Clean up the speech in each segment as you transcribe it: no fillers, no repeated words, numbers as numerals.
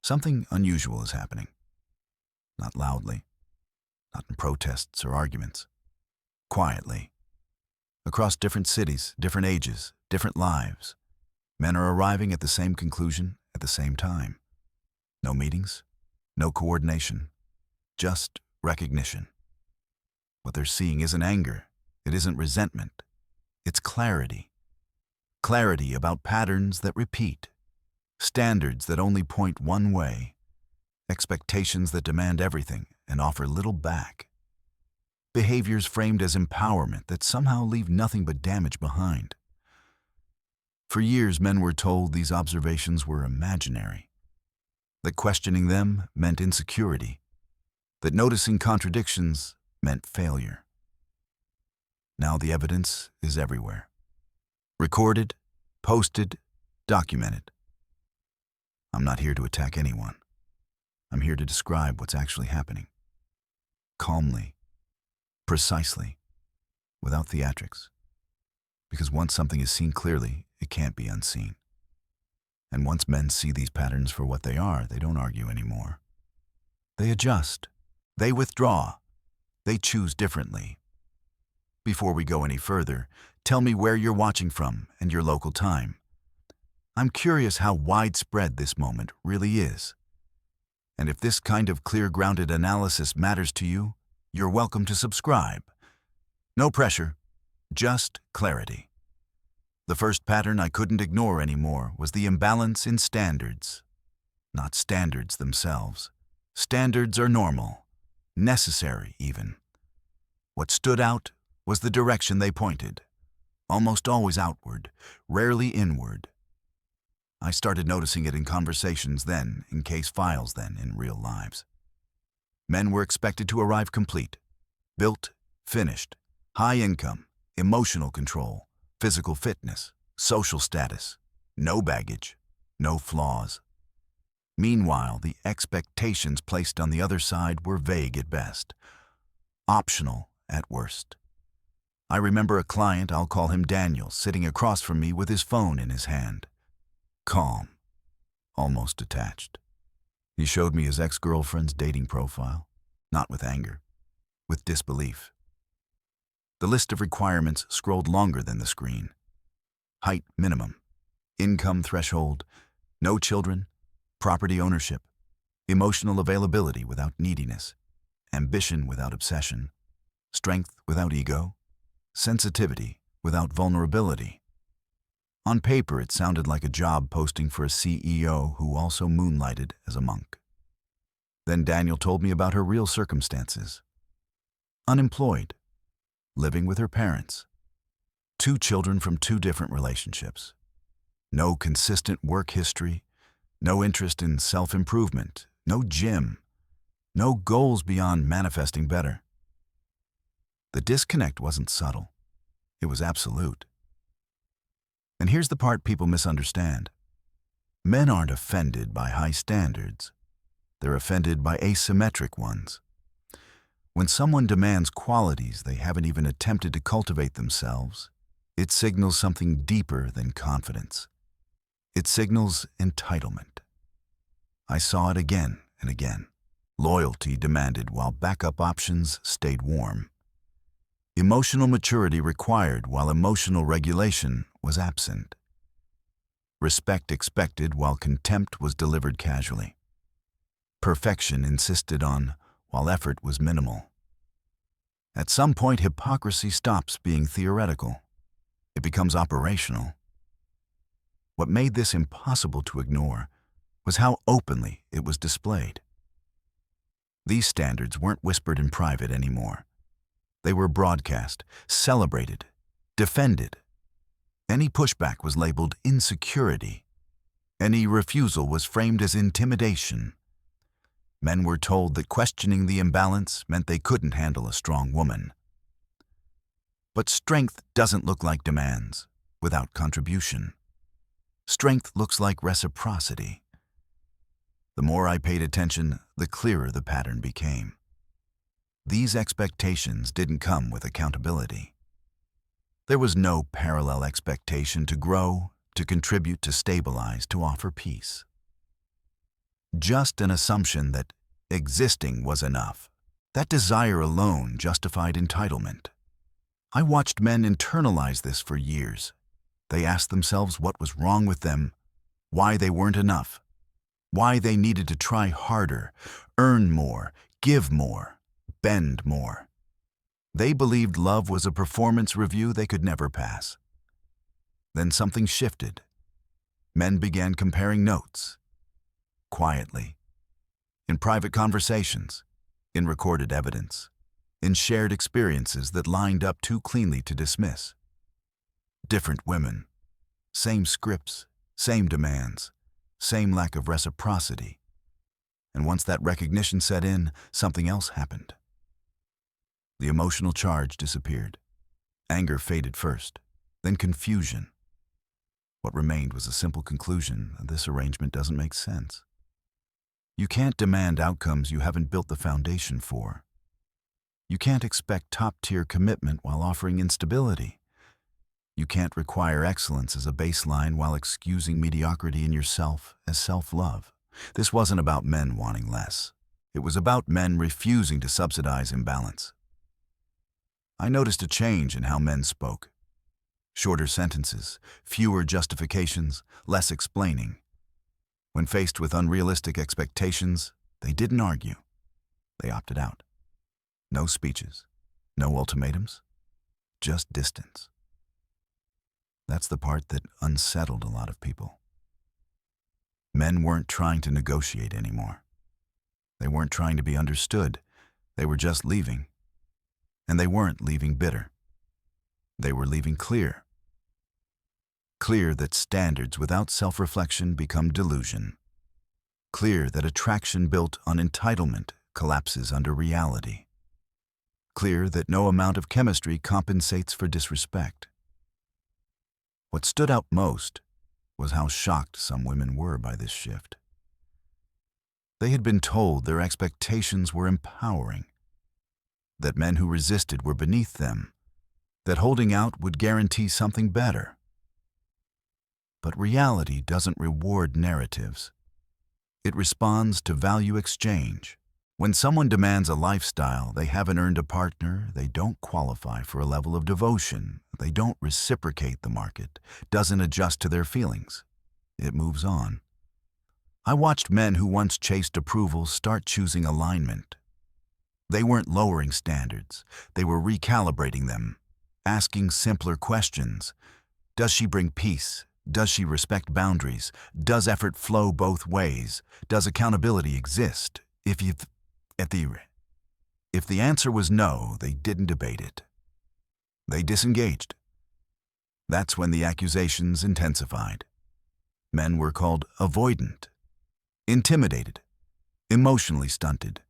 Something unusual is happening. Not loudly, not in protests or arguments. Quietly. Across different cities, different ages, different lives, men are arriving at the same conclusion at the same time. No meetings, no coordination, just recognition. What they're seeing isn't anger, it isn't resentment, it's clarity. Clarity about patterns that repeat, standards that only point one way, expectations that demand everything and offer little back. Behaviors framed as empowerment that somehow leave nothing but damage behind. For years, men were told these observations were imaginary, that questioning them meant insecurity, that noticing contradictions meant failure. Now the evidence is everywhere. Recorded, posted, documented. I'm not here to attack anyone. I'm here to describe what's actually happening. Calmly, precisely, without theatrics. Because once something is seen clearly, it can't be unseen. And once men see these patterns for what they are, they don't argue anymore. They adjust. They withdraw. They choose differently. Before we go any further, tell me where you're watching from and your local time. I'm curious how widespread this moment really is. And if this kind of clear-grounded analysis matters to you, you're welcome to subscribe. No pressure, just clarity. The first pattern I couldn't ignore anymore was the imbalance in standards. Not standards themselves. Standards are normal, necessary even. What stood out was the direction they pointed, almost always outward, rarely inward. I started noticing it in conversations then, in case files then, in real lives. Men were expected to arrive complete, built, finished, high income, emotional control, physical fitness, social status, no baggage, no flaws. Meanwhile, the expectations placed on the other side were vague at best, optional at worst. I remember a client, I'll call him Daniel, sitting across from me with his phone in his hand. Calm, almost detached. He showed me his ex-girlfriend's dating profile, not with anger, with disbelief. The list of requirements scrolled longer than the screen. Height minimum, income threshold, no children, property ownership, emotional availability without neediness, ambition without obsession, strength without ego, sensitivity without vulnerability. On paper, it sounded like a job posting for a CEO who also moonlighted as a monk. Then Daniel told me about her real circumstances. Unemployed, living with her parents, 2 children from 2 different relationships, no consistent work history, no interest in self-improvement, no gym, no goals beyond manifesting better. The disconnect wasn't subtle. It was absolute. And here's the part people misunderstand. Men aren't offended by high standards. They're offended by asymmetric ones. When someone demands qualities they haven't even attempted to cultivate themselves, it signals something deeper than confidence. It signals entitlement. I saw it again and again. Loyalty demanded while backup options stayed warm. Emotional maturity required while emotional regulation was absent. Respect expected while contempt was delivered casually. Perfection insisted on while effort was minimal. At some point, hypocrisy stops being theoretical. It becomes operational. What made this impossible to ignore was how openly it was displayed. These standards weren't whispered in private anymore. They were broadcast, celebrated, defended. Any pushback was labeled insecurity. Any refusal was framed as intimidation. Men were told that questioning the imbalance meant they couldn't handle a strong woman. But strength doesn't look like demands without contribution. Strength looks like reciprocity. The more I paid attention, the clearer the pattern became. These expectations didn't come with accountability. There was no parallel expectation to grow, to contribute, to stabilize, to offer peace. just an assumption that existing was enough. That desire alone justified entitlement. I watched men internalize this for years. They asked themselves what was wrong with them, why they weren't enough, why they needed to try harder, earn more, give more, bend more. They believed love was a performance review they could never pass. Then something shifted. Men began comparing notes, quietly, in private conversations, in recorded evidence, in shared experiences that lined up too cleanly to dismiss. Different women, same scripts, same demands, same lack of reciprocity. And once that recognition set in, something else happened. The emotional charge disappeared. Anger faded first, then confusion. What remained was a simple conclusion: this arrangement doesn't make sense. You can't demand outcomes you haven't built the foundation for. You can't expect top-tier commitment while offering instability. You can't require excellence as a baseline while excusing mediocrity in yourself as self-love. This wasn't about men wanting less. It was about men refusing to subsidize imbalance. I noticed a change in how men spoke. Shorter sentences, fewer justifications, less explaining. When faced with unrealistic expectations, they didn't argue. They opted out. No speeches, no ultimatums, just distance. That's the part that unsettled a lot of people. Men weren't trying to negotiate anymore. They weren't trying to be understood. They were just leaving. And they weren't leaving bitter. They were leaving clear. Clear that standards without self-reflection become delusion. Clear that attraction built on entitlement collapses under reality. Clear that no amount of chemistry compensates for disrespect. What stood out most was how shocked some women were by this shift. They had been told their expectations were empowering, that men who resisted were beneath them, that holding out would guarantee something better. But reality doesn't reward narratives. It responds to value exchange. When someone demands a lifestyle they haven't earned a partner, they don't qualify for a level of devotion. They don't reciprocate the market, doesn't adjust to their feelings. It moves on. I watched men who once chased approval start choosing alignment. They weren't lowering standards. They were recalibrating them, asking simpler questions. Does she bring peace? Does she respect boundaries? Does effort flow both ways? Does accountability exist? If the answer was no, they didn't debate it. They disengaged. That's when the accusations intensified. Men were called avoidant, intimidated, emotionally stunted.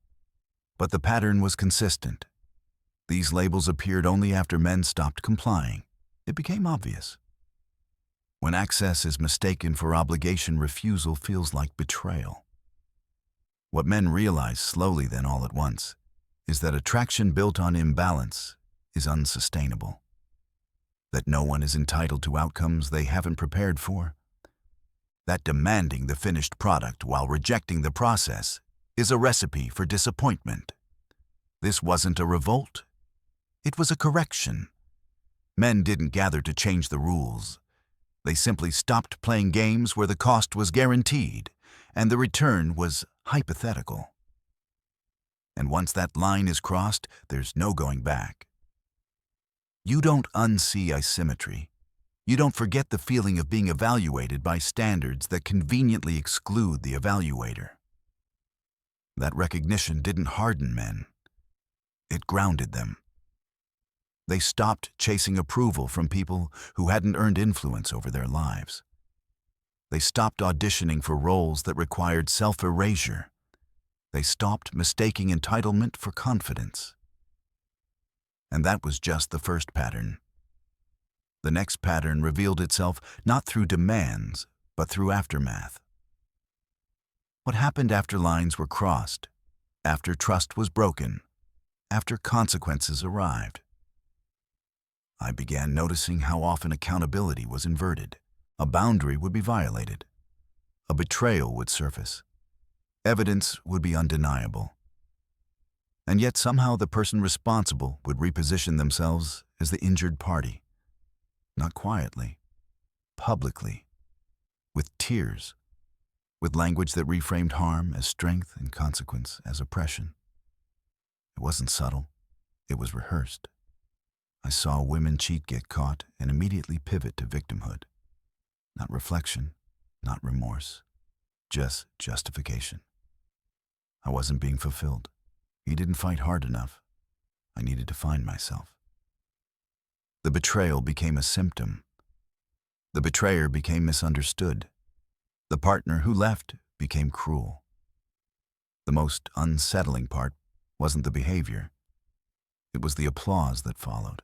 But the pattern was consistent. These labels appeared only after men stopped complying. It became obvious. When access is mistaken for obligation, refusal feels like betrayal. What men realize slowly then all at once is that attraction built on imbalance is unsustainable. That no one is entitled to outcomes they haven't prepared for. That demanding the finished product while rejecting the process is a recipe for disappointment. This wasn't a revolt. It was a correction. Men didn't gather to change the rules. They simply stopped playing games where the cost was guaranteed and the return was hypothetical. And once that line is crossed, there's no going back. You don't unsee asymmetry. You don't forget the feeling of being evaluated by standards that conveniently exclude the evaluator. That recognition didn't harden men. It grounded them. They stopped chasing approval from people who hadn't earned influence over their lives. They stopped auditioning for roles that required self-erasure. They stopped mistaking entitlement for confidence. And that was just the first pattern. The next pattern revealed itself not through demands, but through aftermath. What happened after lines were crossed, after trust was broken, after consequences arrived? I began noticing how often accountability was inverted. A boundary would be violated. A betrayal would surface. Evidence would be undeniable. And yet somehow the person responsible would reposition themselves as the injured party. Not quietly, publicly, with tears, with language that reframed harm as strength and consequence as oppression. It wasn't subtle, it was rehearsed. I saw women cheat get caught and immediately pivot to victimhood. Not reflection, not remorse, just justification. I wasn't being fulfilled. He didn't fight hard enough. I needed to find myself. The betrayal became a symptom. The betrayer became misunderstood. The partner who left became cruel. The most unsettling part wasn't the behavior. It was the applause that followed.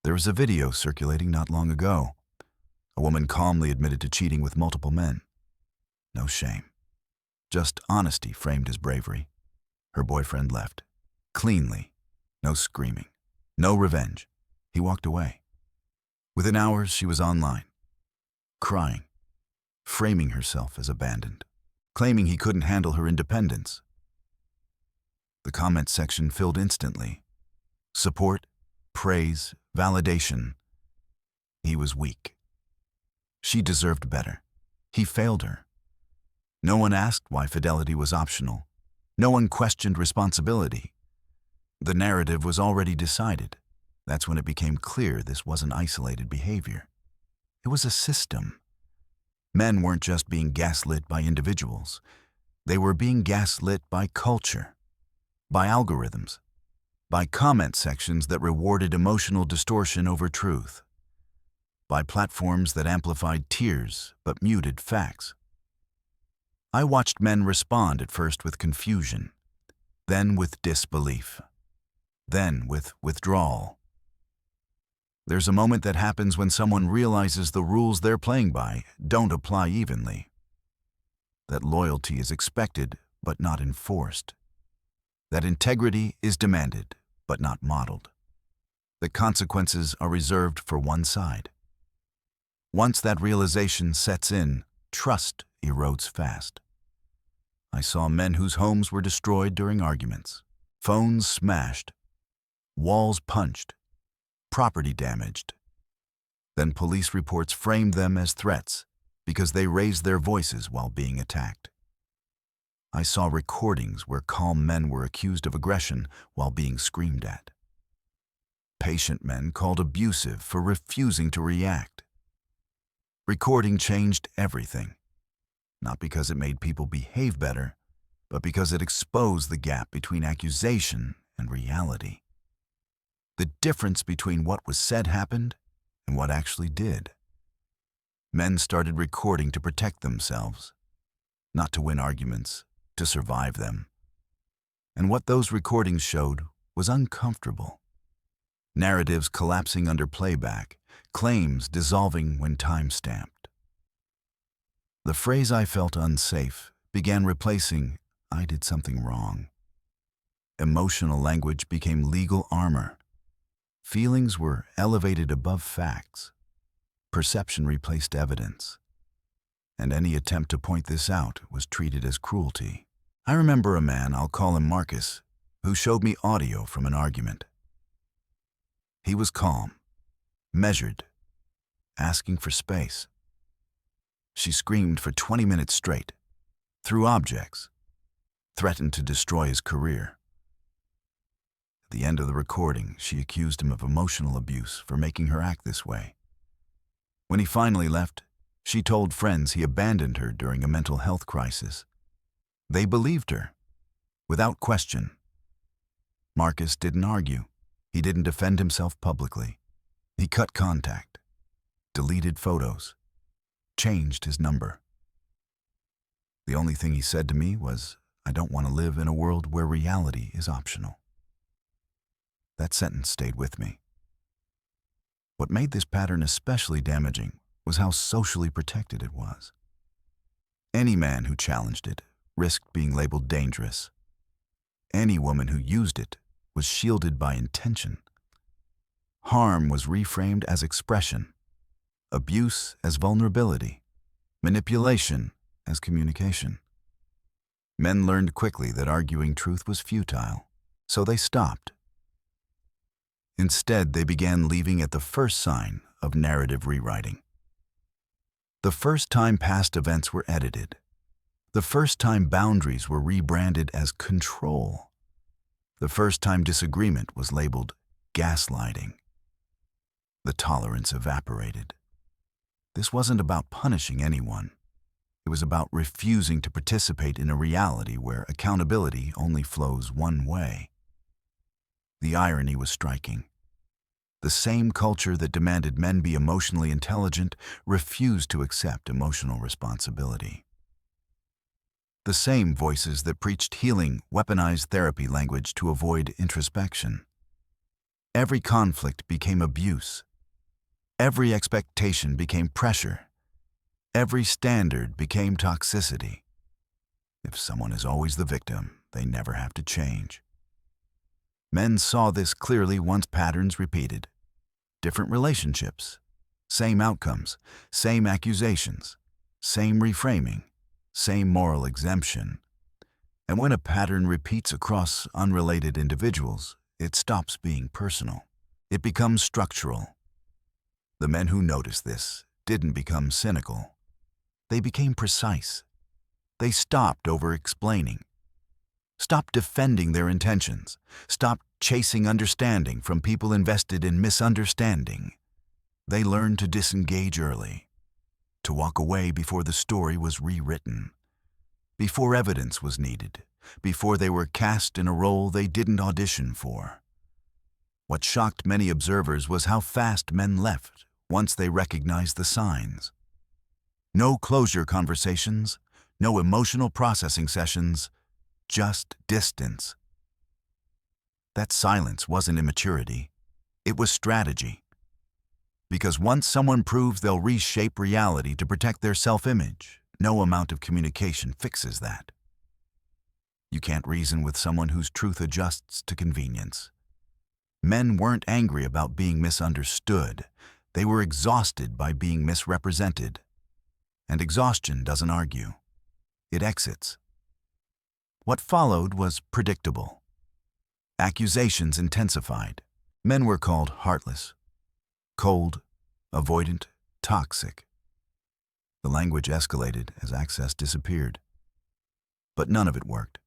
There was a video circulating not long ago. A woman calmly admitted to cheating with multiple men. No shame. Just honesty framed as bravery. Her boyfriend left. Cleanly. No screaming. No revenge. He walked away. Within hours, she was online. Crying. Framing herself as abandoned. Claiming he couldn't handle her independence. The comment section filled instantly. Support, praise, validation. He was weak. She deserved better. He failed her. No one asked why fidelity was optional. No one questioned responsibility. The narrative was already decided. That's when it became clear this wasn't isolated behavior. It was a system. Men weren't just being gaslit by individuals. They were being gaslit by culture, by algorithms, by comment sections that rewarded emotional distortion over truth, by platforms that amplified tears but muted facts. I watched men respond at first with confusion, then with disbelief, then with withdrawal. There's a moment that happens when someone realizes the rules they're playing by don't apply evenly. That loyalty is expected but not enforced. That integrity is demanded but not modeled. That consequences are reserved for one side. Once that realization sets in, trust erodes fast. I saw men whose homes were destroyed during arguments, phones smashed, walls punched, property damaged. Then police reports framed them as threats because they raised their voices while being attacked. I saw recordings where calm men were accused of aggression while being screamed at. Patient men called abusive for refusing to react. Recording changed everything, not because it made people behave better, but because it exposed the gap between accusation and reality. The difference between what was said happened and what actually did. Men started recording to protect themselves, not to win arguments, to survive them. And what those recordings showed was uncomfortable. Narratives collapsing under playback, claims dissolving when time-stamped. The phrase "I felt unsafe" began replacing "I did something wrong." Emotional language became legal armor. Feelings were elevated above facts. Perception replaced evidence. And any attempt to point this out was treated as cruelty. I remember a man, I'll call him Marcus, who showed me audio from an argument. He was calm, measured, asking for space. She screamed for 20 minutes straight, threw objects, threatened to destroy his career. At the end of the recording, she accused him of emotional abuse for making her act this way. When he finally left, she told friends he abandoned her during a mental health crisis. They believed her, without question. Marcus didn't argue. He didn't defend himself publicly. He cut contact, deleted photos, changed his number. The only thing he said to me was, "I don't want to live in a world where reality is optional." That sentence stayed with me. What made this pattern especially damaging was how socially protected it was. Any man who challenged it risked being labeled dangerous. Any woman who used it was shielded by intention. Harm was reframed as expression, abuse as vulnerability, manipulation as communication. Men learned quickly that arguing truth was futile, so they stopped. Instead, they began leaving at the first sign of narrative rewriting. The first time past events were edited. The first time boundaries were rebranded as control. The first time disagreement was labeled gaslighting. The tolerance evaporated. This wasn't about punishing anyone. It was about refusing to participate in a reality where accountability only flows one way. The irony was striking. The same culture that demanded men be emotionally intelligent refused to accept emotional responsibility. The same voices that preached healing weaponized therapy language to avoid introspection. Every conflict became abuse. Every expectation became pressure. Every standard became toxicity. If someone is always the victim, they never have to change. Men saw this clearly once patterns repeated. Different relationships, same outcomes, same accusations, same reframing, same moral exemption. And when a pattern repeats across unrelated individuals, it stops being personal. It becomes structural. The men who noticed this didn't become cynical. They became precise. They stopped over-explaining, stopped defending their intentions, stopped chasing understanding from people invested in misunderstanding. They learned to disengage early, to walk away before the story was rewritten, before evidence was needed, before they were cast in a role they didn't audition for. What shocked many observers was how fast men left once they recognized the signs. No closure conversations, no emotional processing sessions, just distance. That silence wasn't immaturity, it was strategy. Because once someone proves they'll reshape reality to protect their self-image, no amount of communication fixes that. You can't reason with someone whose truth adjusts to convenience. Men weren't angry about being misunderstood. They were exhausted by being misrepresented. And exhaustion doesn't argue. It exits. What followed was predictable. Accusations intensified. Men were called heartless, cold, avoidant, toxic. The language escalated as access disappeared. But none of it worked,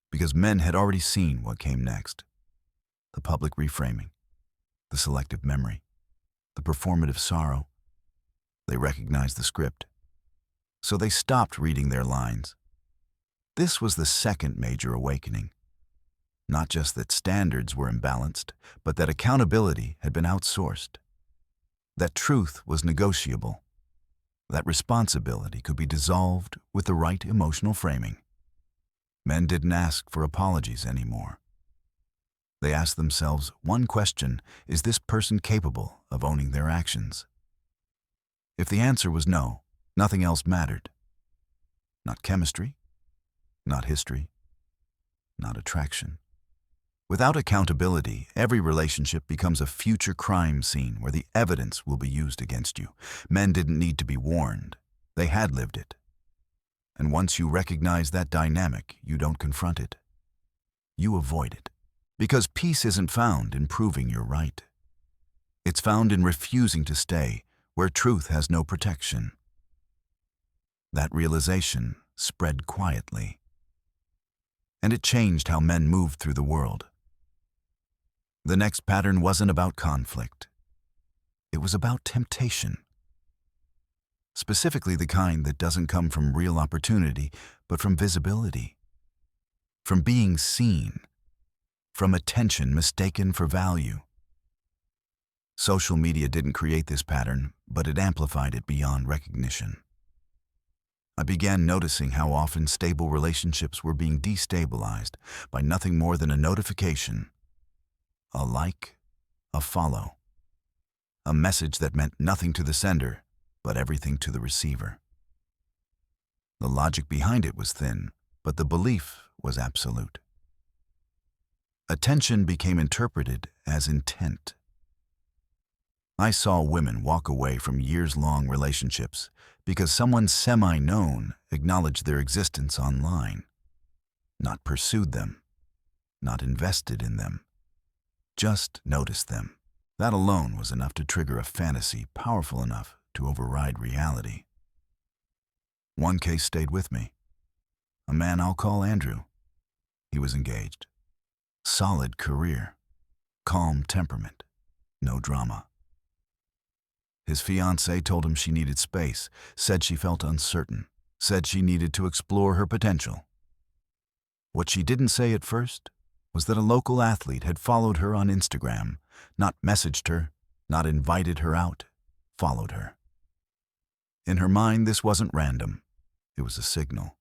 because men had already seen what came next. The public reframing, the selective memory, the performative sorrow. They recognized the script, so they stopped reading their lines. This was the second major awakening. Not just that standards were imbalanced, but that accountability had been outsourced. That truth was negotiable. That responsibility could be dissolved with the right emotional framing. Men didn't ask for apologies anymore. They asked themselves one question: is this person capable of owning their actions? If the answer was no, nothing else mattered. Not chemistry, not history, not attraction. Without accountability, every relationship becomes a future crime scene where the evidence will be used against you. Men didn't need to be warned. They had lived it. And once you recognize that dynamic, you don't confront it. You avoid it. Because peace isn't found in proving you're right. It's found in refusing to stay where truth has no protection. That realization spread quietly. And it changed how men moved through the world. The next pattern wasn't about conflict. It was about temptation. Specifically the kind that doesn't come from real opportunity, but from visibility. From being seen. From attention mistaken for value. Social media didn't create this pattern, but it amplified it beyond recognition. I began noticing how often stable relationships were being destabilized by nothing more than a notification, a like, a follow, a message that meant nothing to the sender, but everything to the receiver. The logic behind it was thin, but the belief was absolute. Attention became interpreted as intent. I saw women walk away from years-long relationships because someone semi-known acknowledged their existence online. not pursued them, not invested in them, just noticed them. That alone was enough to trigger a fantasy powerful enough to override reality. One case stayed with me. A man I'll call Andrew. He was engaged. Solid career. Calm temperament. No drama. His fiancée told him she needed space, said she felt uncertain, said she needed to explore her potential. What she didn't say at first was that a local athlete had followed her on Instagram, not messaged her, not invited her out, followed her. In her mind, this wasn't random. It was a signal,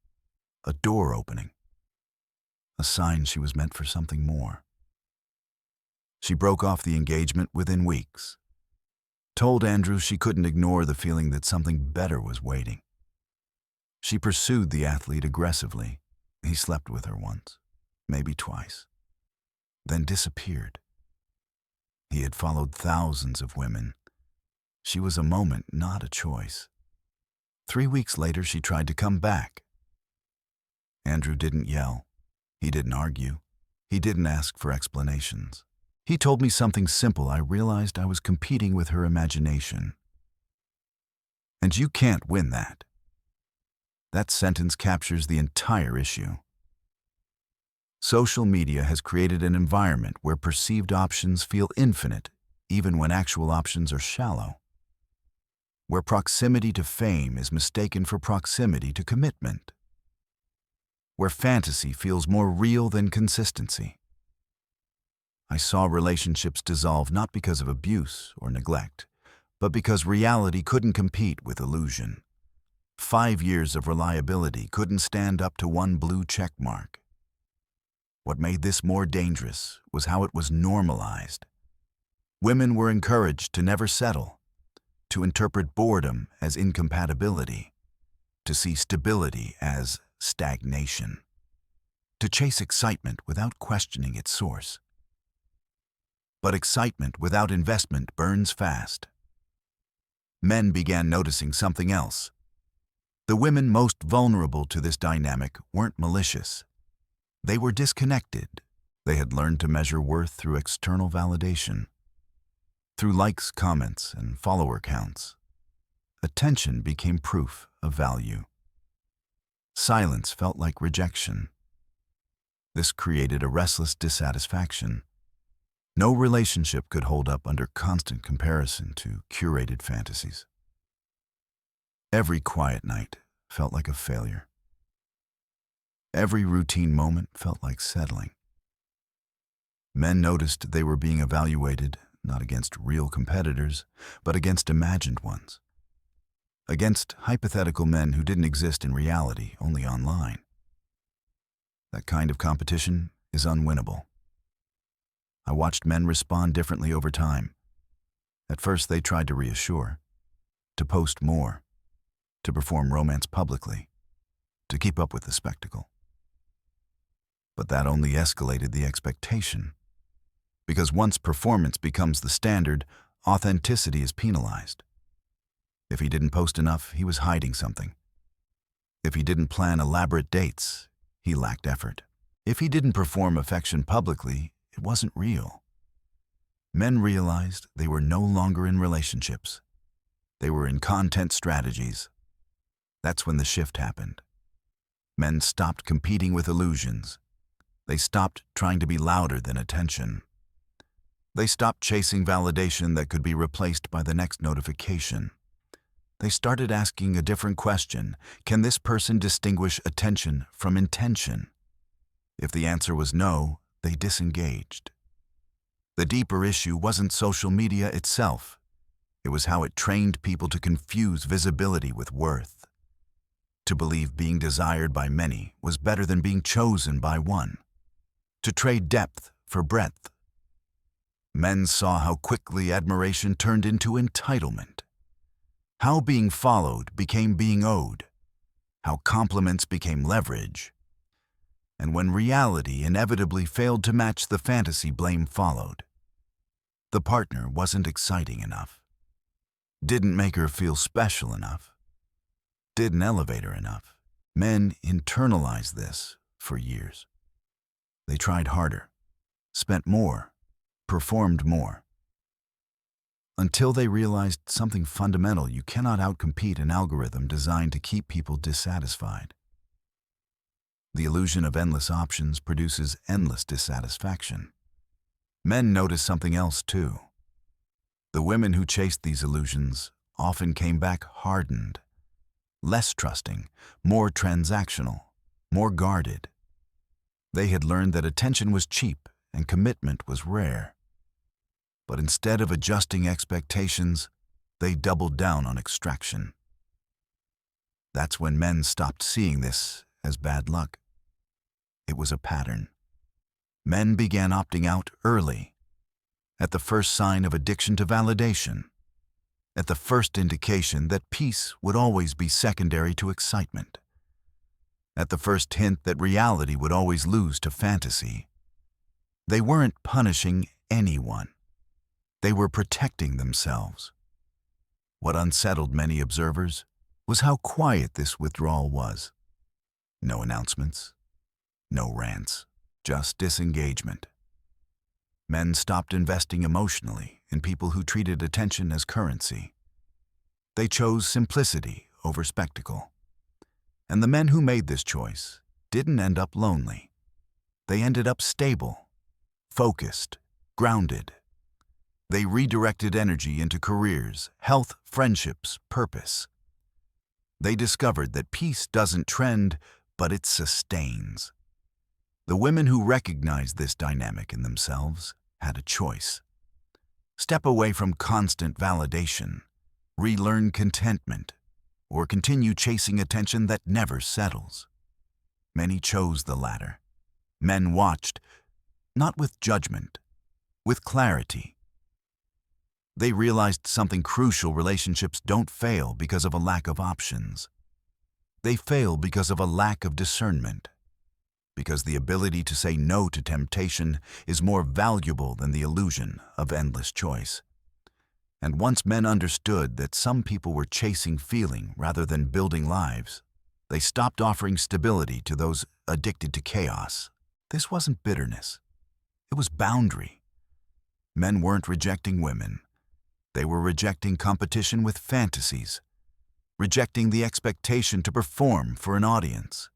a door opening, a sign she was meant for something more. She broke off the engagement within weeks, told Andrew she couldn't ignore the feeling that something better was waiting. She pursued the athlete aggressively. He slept with her once, maybe twice, then disappeared. He had followed thousands of women. She was a moment, not a choice. 3 weeks later, she tried to come back. Andrew didn't yell. He didn't argue. He didn't ask for explanations. He told me something simple. I realized I was competing with her imagination. And you can't win that. That sentence captures the entire issue. Social media has created an environment where perceived options feel infinite, even when actual options are shallow. Where proximity to fame is mistaken for proximity to commitment. Where fantasy feels more real than consistency. I saw relationships dissolve not because of abuse or neglect, but because reality couldn't compete with illusion. 5 years of reliability couldn't stand up to one blue check mark. What made this more dangerous was how it was normalized. Women were encouraged to never settle, to interpret boredom as incompatibility, to see stability as stagnation, to chase excitement without questioning its source. But excitement without investment burns fast. Men began noticing something else. The women most vulnerable to this dynamic weren't malicious. They were disconnected. They had learned to measure worth through external validation, through likes, comments, and follower counts. Attention became proof of value. Silence felt like rejection. This created a restless dissatisfaction. No relationship could hold up under constant comparison to curated fantasies. Every quiet night felt like a failure. Every routine moment felt like settling. Men noticed they were being evaluated not against real competitors, but against imagined ones. Against hypothetical men who didn't exist in reality, only online. That kind of competition is unwinnable. I watched men respond differently over time. At first, they tried to reassure, to post more, to perform romance publicly, to keep up with the spectacle. But that only escalated the expectation. Because once performance becomes the standard, authenticity is penalized. If he didn't post enough, he was hiding something. If he didn't plan elaborate dates, he lacked effort. If he didn't perform affection publicly, it wasn't real. Men realized they were no longer in relationships. They were in content strategies. That's when the shift happened. Men stopped competing with illusions. They stopped trying to be louder than attention. They stopped chasing validation that could be replaced by the next notification. They started asking a different question. Can this person distinguish attention from intention? If the answer was no, they disengaged. The deeper issue wasn't social media itself. It was how it trained people to confuse visibility with worth. To believe being desired by many was better than being chosen by one. To trade depth for breadth. Men saw how quickly admiration turned into entitlement. How being followed became being owed. How compliments became leverage. And when reality inevitably failed to match the fantasy, blame followed. The partner wasn't exciting enough. Didn't make her feel special enough. Didn't elevate her enough. Men internalized this, for years. They tried harder, spent more, performed more, until they realized something fundamental: you cannot outcompete an algorithm designed to keep people dissatisfied. The illusion of endless options produces endless dissatisfaction. Men noticed something else too. The women who chased these illusions often came back hardened, less trusting, more transactional, more guarded. They had learned that attention was cheap and commitment was rare. But instead of adjusting expectations, they doubled down on extraction. That's when men stopped seeing this as bad luck. It was a pattern. Men began opting out early, at the first sign of addiction to validation, at the first indication that peace would always be secondary to excitement, at the first hint that reality would always lose to fantasy. They weren't punishing anyone. They were protecting themselves. What unsettled many observers was how quiet this withdrawal was. No announcements, no rants, just disengagement. Men stopped investing emotionally in people who treated attention as currency. They chose simplicity over spectacle. And the men who made this choice didn't end up lonely. They ended up stable, focused, grounded. They redirected energy into careers, health, friendships, purpose. They discovered that peace doesn't trend, but it sustains. The women who recognized this dynamic in themselves had a choice. Step away from constant validation, relearn contentment, or continue chasing attention that never settles. Many chose the latter. Men watched, not with judgment, with clarity. They realized something crucial: relationships don't fail because of a lack of options. They fail because of a lack of discernment, because the ability to say no to temptation is more valuable than the illusion of endless choice. And once men understood that some people were chasing feeling rather than building lives, they stopped offering stability to those addicted to chaos. This wasn't bitterness. It was boundary. Men weren't rejecting women. They were rejecting competition with fantasies, rejecting the expectation to perform for an audience,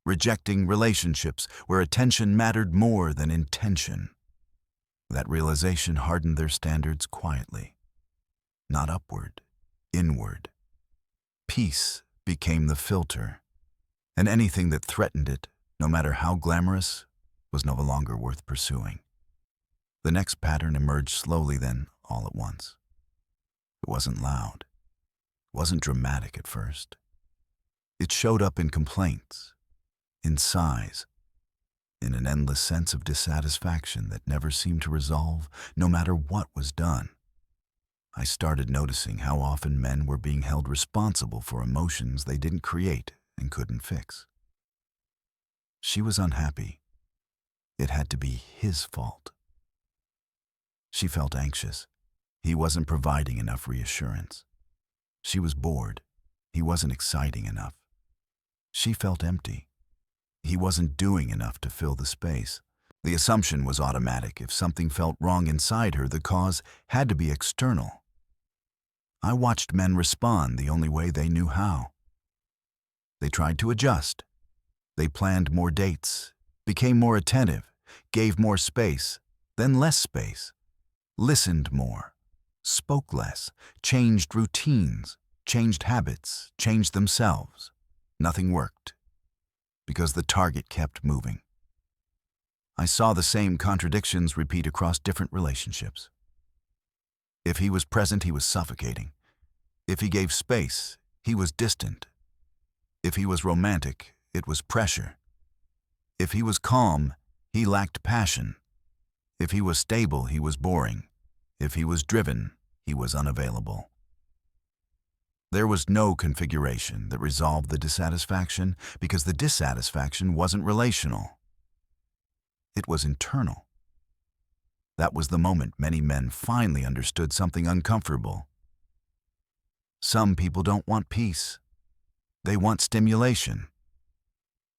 rejecting relationships where attention mattered more than intention. That realization hardened their standards quietly, not upward, inward. Peace became the filter, and anything that threatened it, no matter how glamorous, was no longer worth pursuing. The next pattern emerged slowly, then all at once. It wasn't loud. It wasn't dramatic at first. It showed up in complaints, in sighs, in an endless sense of dissatisfaction that never seemed to resolve, no matter what was done. I started noticing how often men were being held responsible for emotions they didn't create and couldn't fix. She was unhappy. It had to be his fault. She felt anxious. He wasn't providing enough reassurance. She was bored. He wasn't exciting enough. She felt empty. He wasn't doing enough to fill the space. The assumption was automatic: if something felt wrong inside her, the cause had to be external. I watched men respond the only way they knew how. They tried to adjust. They planned more dates, became more attentive, gave more space, then less space, listened more, spoke less, changed routines, changed habits, changed themselves. Nothing worked, because the target kept moving. I saw the same contradictions repeat across different relationships. If he was present, he was suffocating. If he gave space, he was distant. If he was romantic, it was pressure. If he was calm, he lacked passion. If he was stable, he was boring. If he was driven, he was unavailable. There was no configuration that resolved the dissatisfaction, because the dissatisfaction wasn't relational. It was internal. That was the moment many men finally understood something uncomfortable. Some people don't want peace. They want stimulation.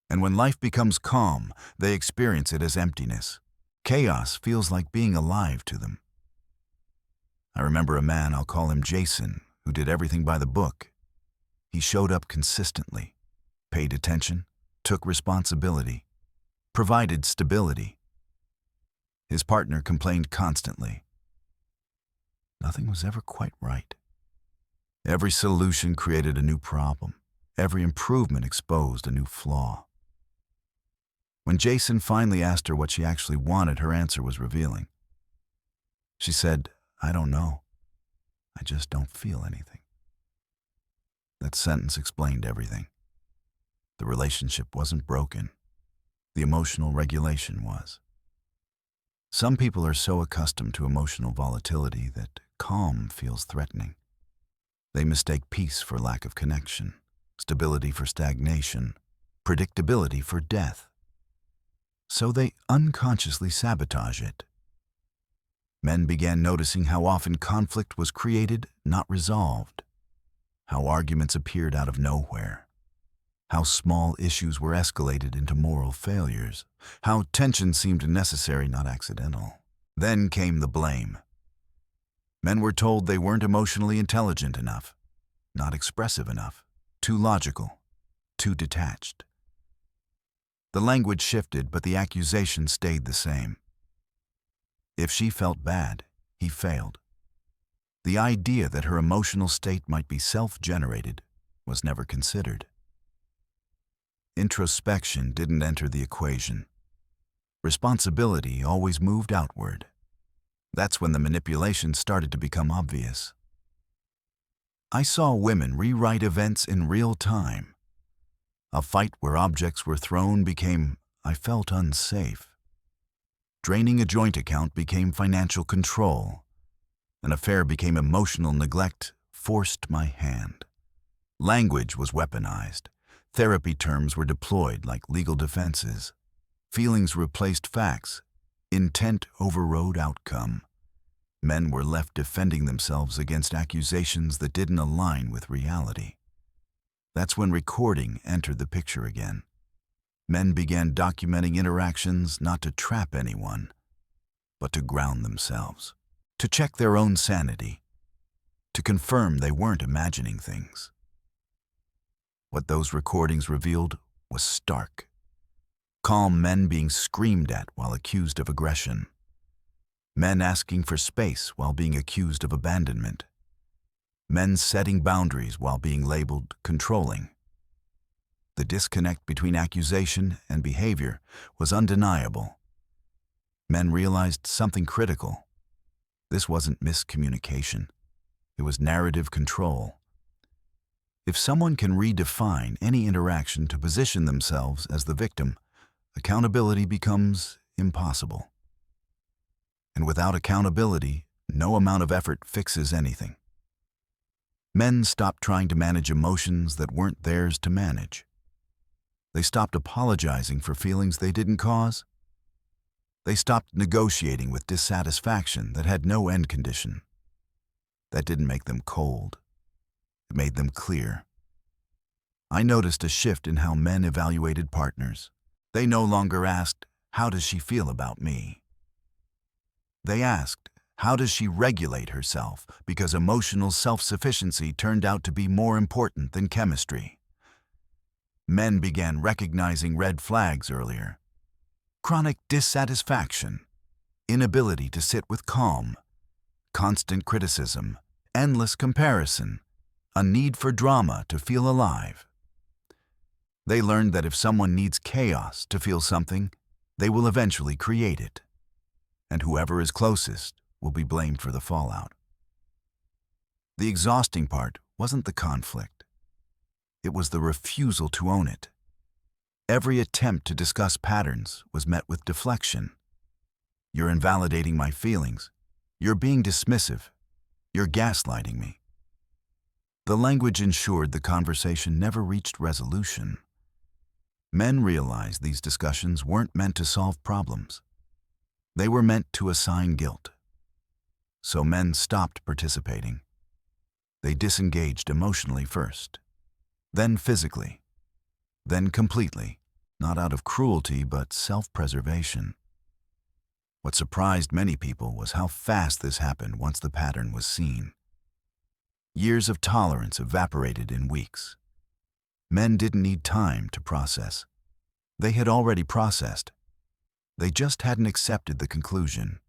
And when life becomes calm, they experience it as emptiness. Chaos feels like being alive to them. I remember a man, I'll call him Jason, who did everything by the book. He showed up consistently, paid attention, took responsibility, provided stability. His partner complained constantly. Nothing was ever quite right. Every solution created a new problem. Every improvement exposed a new flaw. When Jason finally asked her what she actually wanted, her answer was revealing. She said, "I don't know. I just don't feel anything." That sentence explained everything. The relationship wasn't broken. The emotional regulation was. Some people are so accustomed to emotional volatility that calm feels threatening. They mistake peace for lack of connection, stability for stagnation, predictability for death. So they unconsciously sabotage it. Men began noticing how often conflict was created, not resolved, how arguments appeared out of nowhere, how small issues were escalated into moral failures, how tension seemed necessary, not accidental. Then came the blame. Men were told they weren't emotionally intelligent enough, not expressive enough, too logical, too detached. The language shifted, but the accusation stayed the same. If she felt bad, he failed. The idea that her emotional state might be self-generated was never considered. Introspection didn't enter the equation. Responsibility always moved outward. That's when the manipulation started to become obvious. I saw women rewrite events in real time. A fight where objects were thrown became, "I felt unsafe." Draining a joint account became financial control. An affair became emotional neglect, forced my hand. Language was weaponized. Therapy terms were deployed like legal defenses. Feelings replaced facts. Intent overrode outcome. Men were left defending themselves against accusations that didn't align with reality. That's when recording entered the picture again. Men began documenting interactions not to trap anyone, but to ground themselves, to check their own sanity, to confirm they weren't imagining things. What those recordings revealed was stark. Calm men being screamed at while accused of aggression. Men asking for space while being accused of abandonment. Men setting boundaries while being labeled controlling. The disconnect between accusation and behavior was undeniable. Men realized something critical. This wasn't miscommunication. It was narrative control. If someone can redefine any interaction to position themselves as the victim, accountability becomes impossible. And without accountability, no amount of effort fixes anything. Men stopped trying to manage emotions that weren't theirs to manage. They stopped apologizing for feelings they didn't cause. They stopped negotiating with dissatisfaction that had no end condition. That didn't make them cold. It made them clear. I noticed a shift in how men evaluated partners. They no longer asked, "How does she feel about me?" They asked, "How does she regulate herself?" Because emotional self-sufficiency turned out to be more important than chemistry. Men began recognizing red flags earlier. Chronic dissatisfaction, inability to sit with calm, constant criticism, endless comparison, a need for drama to feel alive. They learned that if someone needs chaos to feel something, they will eventually create it. And whoever is closest will be blamed for the fallout. The exhausting part wasn't the conflict. It was the refusal to own it. Every attempt to discuss patterns was met with deflection. "You're invalidating my feelings. You're being dismissive. You're gaslighting me." The language ensured the conversation never reached resolution. Men realized these discussions weren't meant to solve problems. They were meant to assign guilt. So men stopped participating. They disengaged emotionally first, then physically, then completely. not out of cruelty but self-preservation. What surprised many people was how fast this happened once the pattern was seen. Years of tolerance evaporated in weeks. Men didn't need time to process. They had already processed. They just hadn't accepted the conclusion.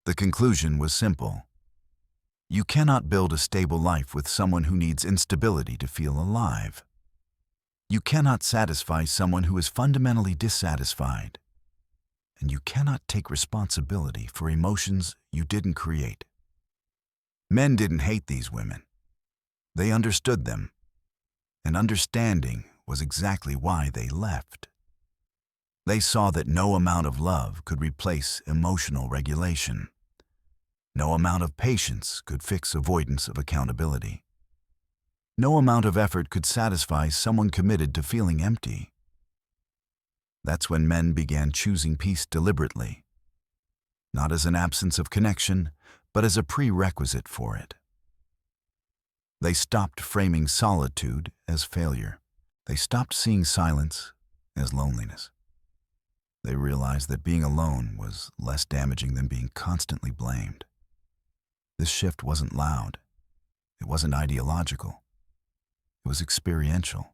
The conclusion was simple. You cannot build a stable life with someone who needs instability to feel alive. You cannot satisfy someone who is fundamentally dissatisfied. And you cannot take responsibility for emotions you didn't create. Men didn't hate these women. They understood them. And understanding was exactly why they left. They saw that no amount of love could replace emotional regulation. No amount of patience could fix avoidance of accountability. No amount of effort could satisfy someone committed to feeling empty. That's when men began choosing peace deliberately, not as an absence of connection, but as a prerequisite for it. They stopped framing solitude as failure. They stopped seeing silence as loneliness. They realized that being alone was less damaging than being constantly blamed. This shift wasn't loud. It wasn't ideological. It was experiential.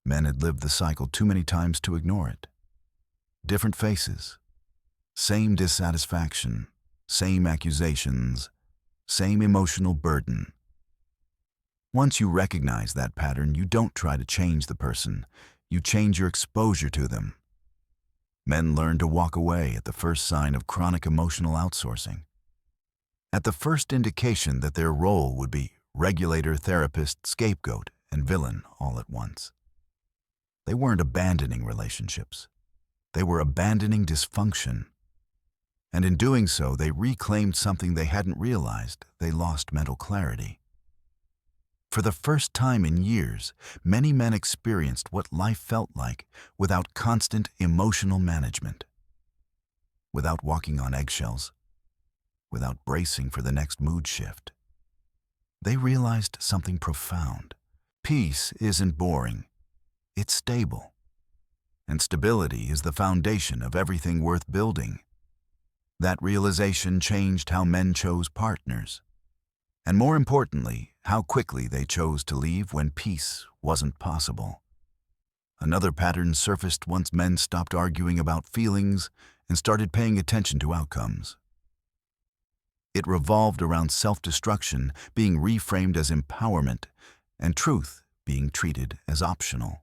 Men had lived the cycle too many times to ignore it. Different faces, same dissatisfaction, same accusations, same emotional burden. Once you recognize that pattern, you don't try to change the person. You change your exposure to them. Men learn to walk away at the first sign of chronic emotional outsourcing. At the first indication that their role would be regulator, therapist, scapegoat, and villain all at once. They weren't abandoning relationships. They were abandoning dysfunction. And in doing so, they reclaimed something they hadn't realized. They lost mental clarity. For the first time in years, many men experienced what life felt like without constant emotional management. Without walking on eggshells. Without bracing for the next mood shift. They realized something profound. Peace isn't boring. It's stable. And stability is the foundation of everything worth building. That realization changed how men chose partners. And more importantly, how quickly they chose to leave when peace wasn't possible. Another pattern surfaced once men stopped arguing about feelings and started paying attention to outcomes. It revolved around self-destruction being reframed as empowerment and truth being treated as optional.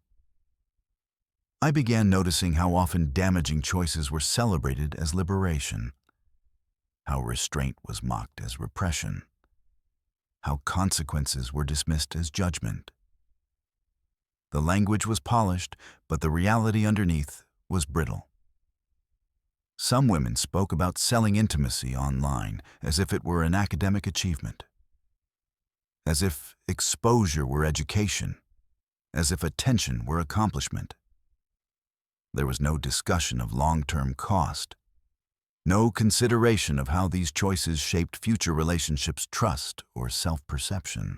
I began noticing how often damaging choices were celebrated as liberation, how restraint was mocked as repression, how consequences were dismissed as judgment. The language was polished, but the reality underneath was brittle. Some women spoke about selling intimacy online as if it were an academic achievement, as if exposure were education, as if attention were accomplishment. There was no discussion of long-term cost, no consideration of how these choices shaped future relationships' trust or self-perception.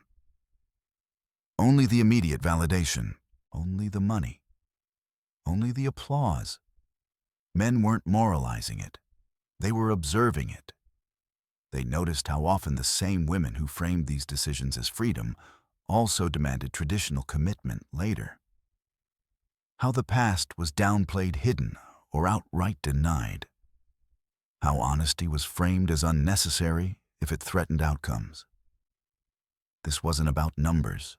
Only the immediate validation, only the money, only the applause. Men weren't moralizing it. They were observing it. They noticed how often the same women who framed these decisions as freedom also demanded traditional commitment later. How the past was downplayed, hidden, or outright denied. How honesty was framed as unnecessary if it threatened outcomes. This wasn't about numbers.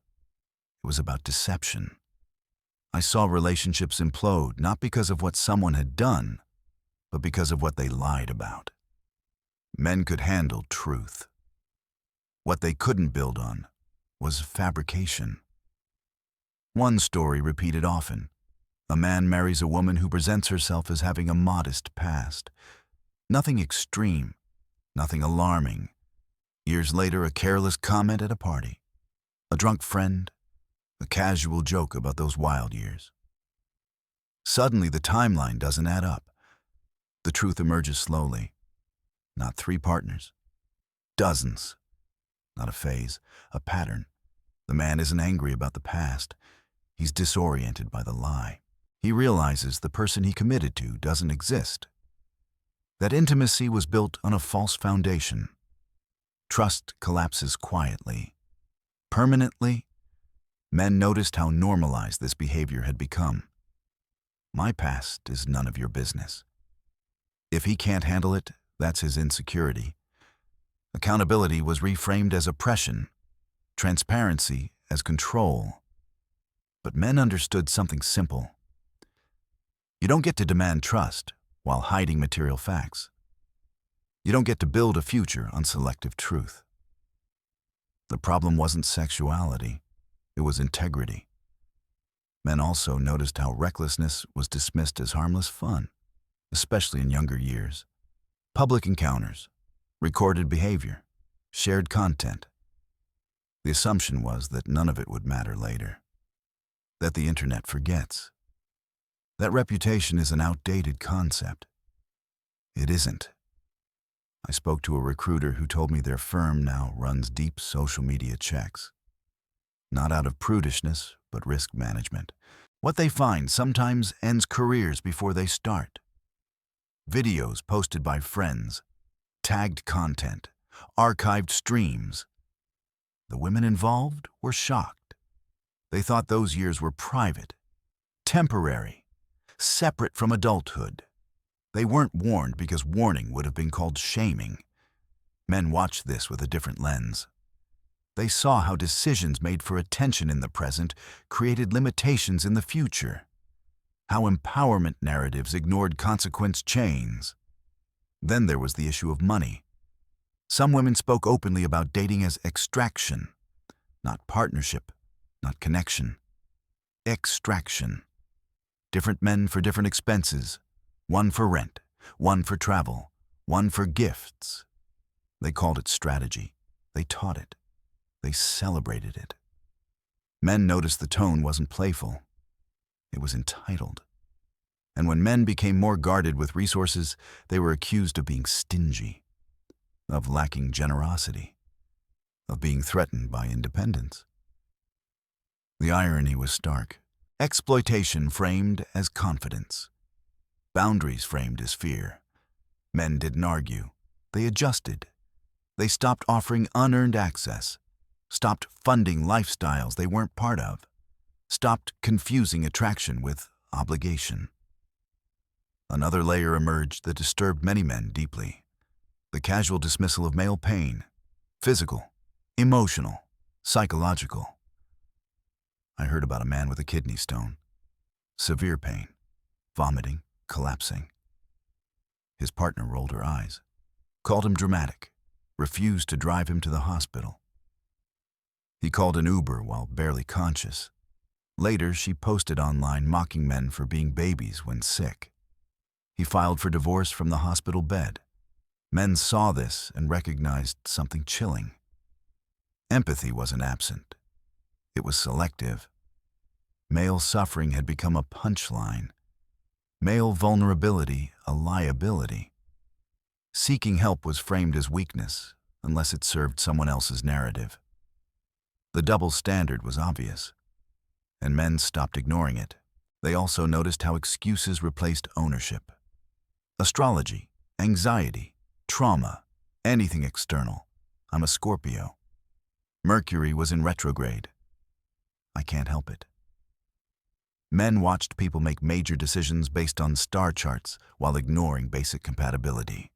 It was about deception. I saw relationships implode not because of what someone had done, but because of what they lied about. Men could handle truth. What they couldn't build on was fabrication. One story repeated often. A man marries a woman who presents herself as having a modest past. Nothing extreme, nothing alarming. Years later, a careless comment at a party. A drunk friend. A casual joke about those wild years. Suddenly, the timeline doesn't add up. The truth emerges slowly. Not 3 partners. Dozens. Not a phase, a pattern. The man isn't angry about the past. He's disoriented by the lie. He realizes the person he committed to doesn't exist. That intimacy was built on a false foundation. Trust collapses quietly. Permanently, men noticed how normalized this behavior had become. My past is none of your business. If he can't handle it, that's his insecurity. Accountability was reframed as oppression, transparency as control. But men understood something simple. You don't get to demand trust while hiding material facts. You don't get to build a future on selective truth. The problem wasn't sexuality, it was integrity. Men also noticed how recklessness was dismissed as harmless fun, especially in younger years. Public encounters, recorded behavior, shared content. The assumption was that none of it would matter later, that the internet forgets. That reputation is an outdated concept. It isn't. I spoke to a recruiter who told me their firm now runs deep social media checks. Not out of prudishness, but risk management. What they find sometimes ends careers before they start. Videos posted by friends, tagged content, archived streams. The women involved were shocked. They thought those years were private, temporary, separate from adulthood. They weren't warned because warning would have been called shaming. Men watched this with a different lens. They saw how decisions made for attention in the present created limitations in the future. How empowerment narratives ignored consequence chains. Then there was the issue of money. Some women spoke openly about dating as extraction, not partnership, not connection. Extraction. Different men for different expenses. One for rent, one for travel, one for gifts. They called it strategy. They taught it. They celebrated it. Men noticed the tone wasn't playful. It was entitled. And when men became more guarded with resources, they were accused of being stingy, of lacking generosity, of being threatened by independence. The irony was stark. Exploitation framed as confidence. Boundaries framed as fear. Men didn't argue. They adjusted. They stopped offering unearned access, stopped funding lifestyles they weren't part of, stopped confusing attraction with obligation. Another layer emerged that disturbed many men deeply. The casual dismissal of male pain, physical, emotional, psychological. I heard about a man with a kidney stone, severe pain, vomiting, collapsing. His partner rolled her eyes, called him dramatic, refused to drive him to the hospital. He called an Uber while barely conscious. Later, she posted online mocking men for being babies when sick. He filed for divorce from the hospital bed. Men saw this and recognized something chilling. Empathy wasn't absent. It was selective. Male suffering had become a punchline. Male vulnerability, a liability. Seeking help was framed as weakness, unless it served someone else's narrative. The double standard was obvious, and men stopped ignoring it. They also noticed how excuses replaced ownership. Astrology, anxiety, trauma, anything external. I'm a Scorpio. Mercury was in retrograde. I can't help it. Men watched people make major decisions based on star charts while ignoring basic compatibility.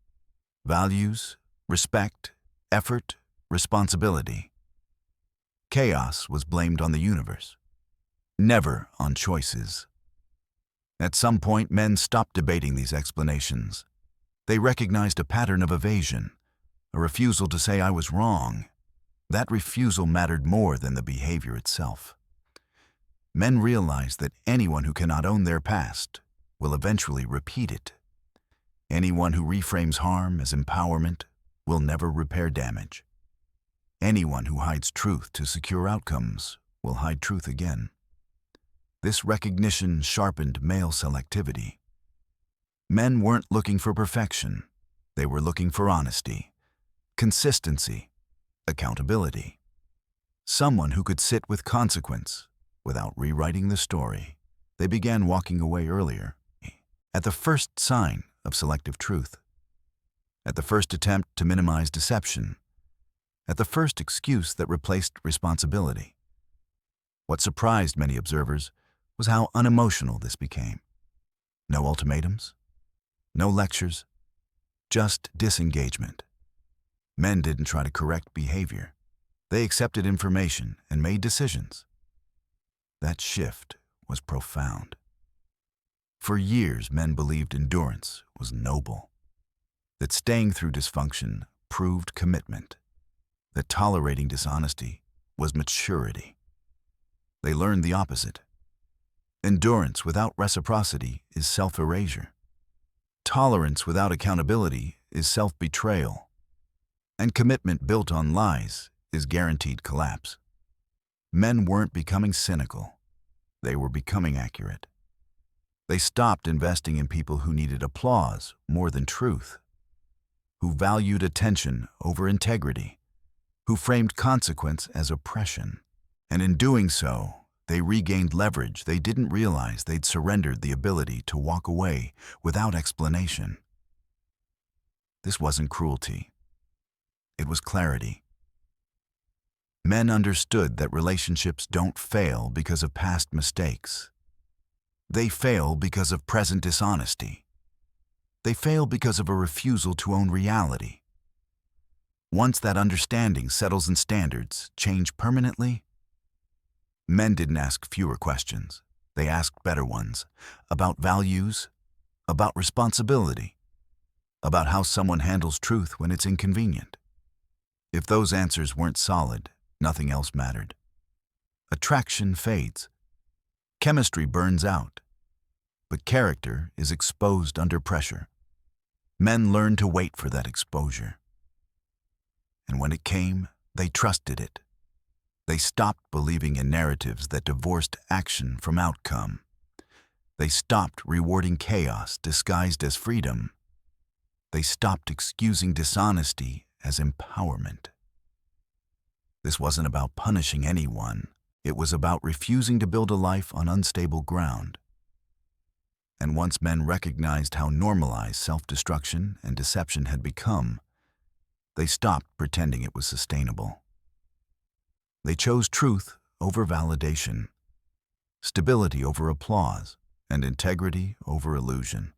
Values, respect, effort, responsibility. Chaos was blamed on the universe, never on choices. At some point, men stopped debating these explanations. They recognized a pattern of evasion, a refusal to say I was wrong. That refusal mattered more than the behavior itself. Men realized that anyone who cannot own their past will eventually repeat it. Anyone who reframes harm as empowerment will never repair damage. Anyone who hides truth to secure outcomes will hide truth again. This recognition sharpened male selectivity. Men weren't looking for perfection. They were looking for honesty, consistency, accountability. Someone who could sit with consequence without rewriting the story. They began walking away earlier, at the first sign of selective truth, at the first attempt to minimize deception, at the first excuse that replaced responsibility. What surprised many observers was how unemotional this became. No ultimatums, no lectures, just disengagement. Men didn't try to correct behavior. They accepted information and made decisions. That shift was profound. For years, men believed endurance was noble, that staying through dysfunction proved commitment, that tolerating dishonesty was maturity. They learned the opposite. Endurance without reciprocity is self-erasure. Tolerance without accountability is self-betrayal. And commitment built on lies is guaranteed collapse. Men weren't becoming cynical. They were becoming accurate. They stopped investing in people who needed applause more than truth, who valued attention over integrity, who framed consequence as oppression. And in doing so, they regained leverage they didn't realize they'd surrendered the ability to walk away without explanation. This wasn't cruelty. It was clarity. Men understood that relationships don't fail because of past mistakes. They fail because of present dishonesty. They fail because of a refusal to own reality. Once that understanding settles in standards change permanently, men didn't ask fewer questions. They asked better ones, about values, about responsibility, about how someone handles truth when it's inconvenient. If those answers weren't solid, nothing else mattered. Attraction fades. Chemistry burns out. But character is exposed under pressure. Men learn to wait for that exposure. And when it came, they trusted it. They stopped believing in narratives that divorced action from outcome. They stopped rewarding chaos disguised as freedom. They stopped excusing dishonesty as empowerment. This wasn't about punishing anyone. It was about refusing to build a life on unstable ground. And once men recognized how normalized self-destruction and deception had become, they stopped pretending it was sustainable. They chose truth over validation, stability over applause, and integrity over illusion.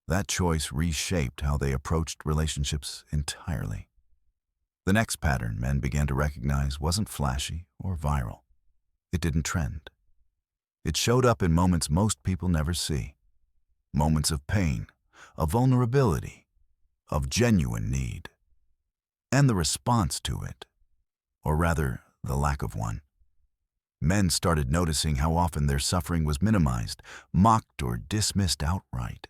That choice reshaped how they approached relationships entirely. The next pattern men began to recognize wasn't flashy or viral. It didn't trend. It showed up in moments most people never see. Moments of pain, of vulnerability, of genuine need. And the response to it, or rather, the lack of one. Men started noticing how often their suffering was minimized, mocked, or dismissed outright.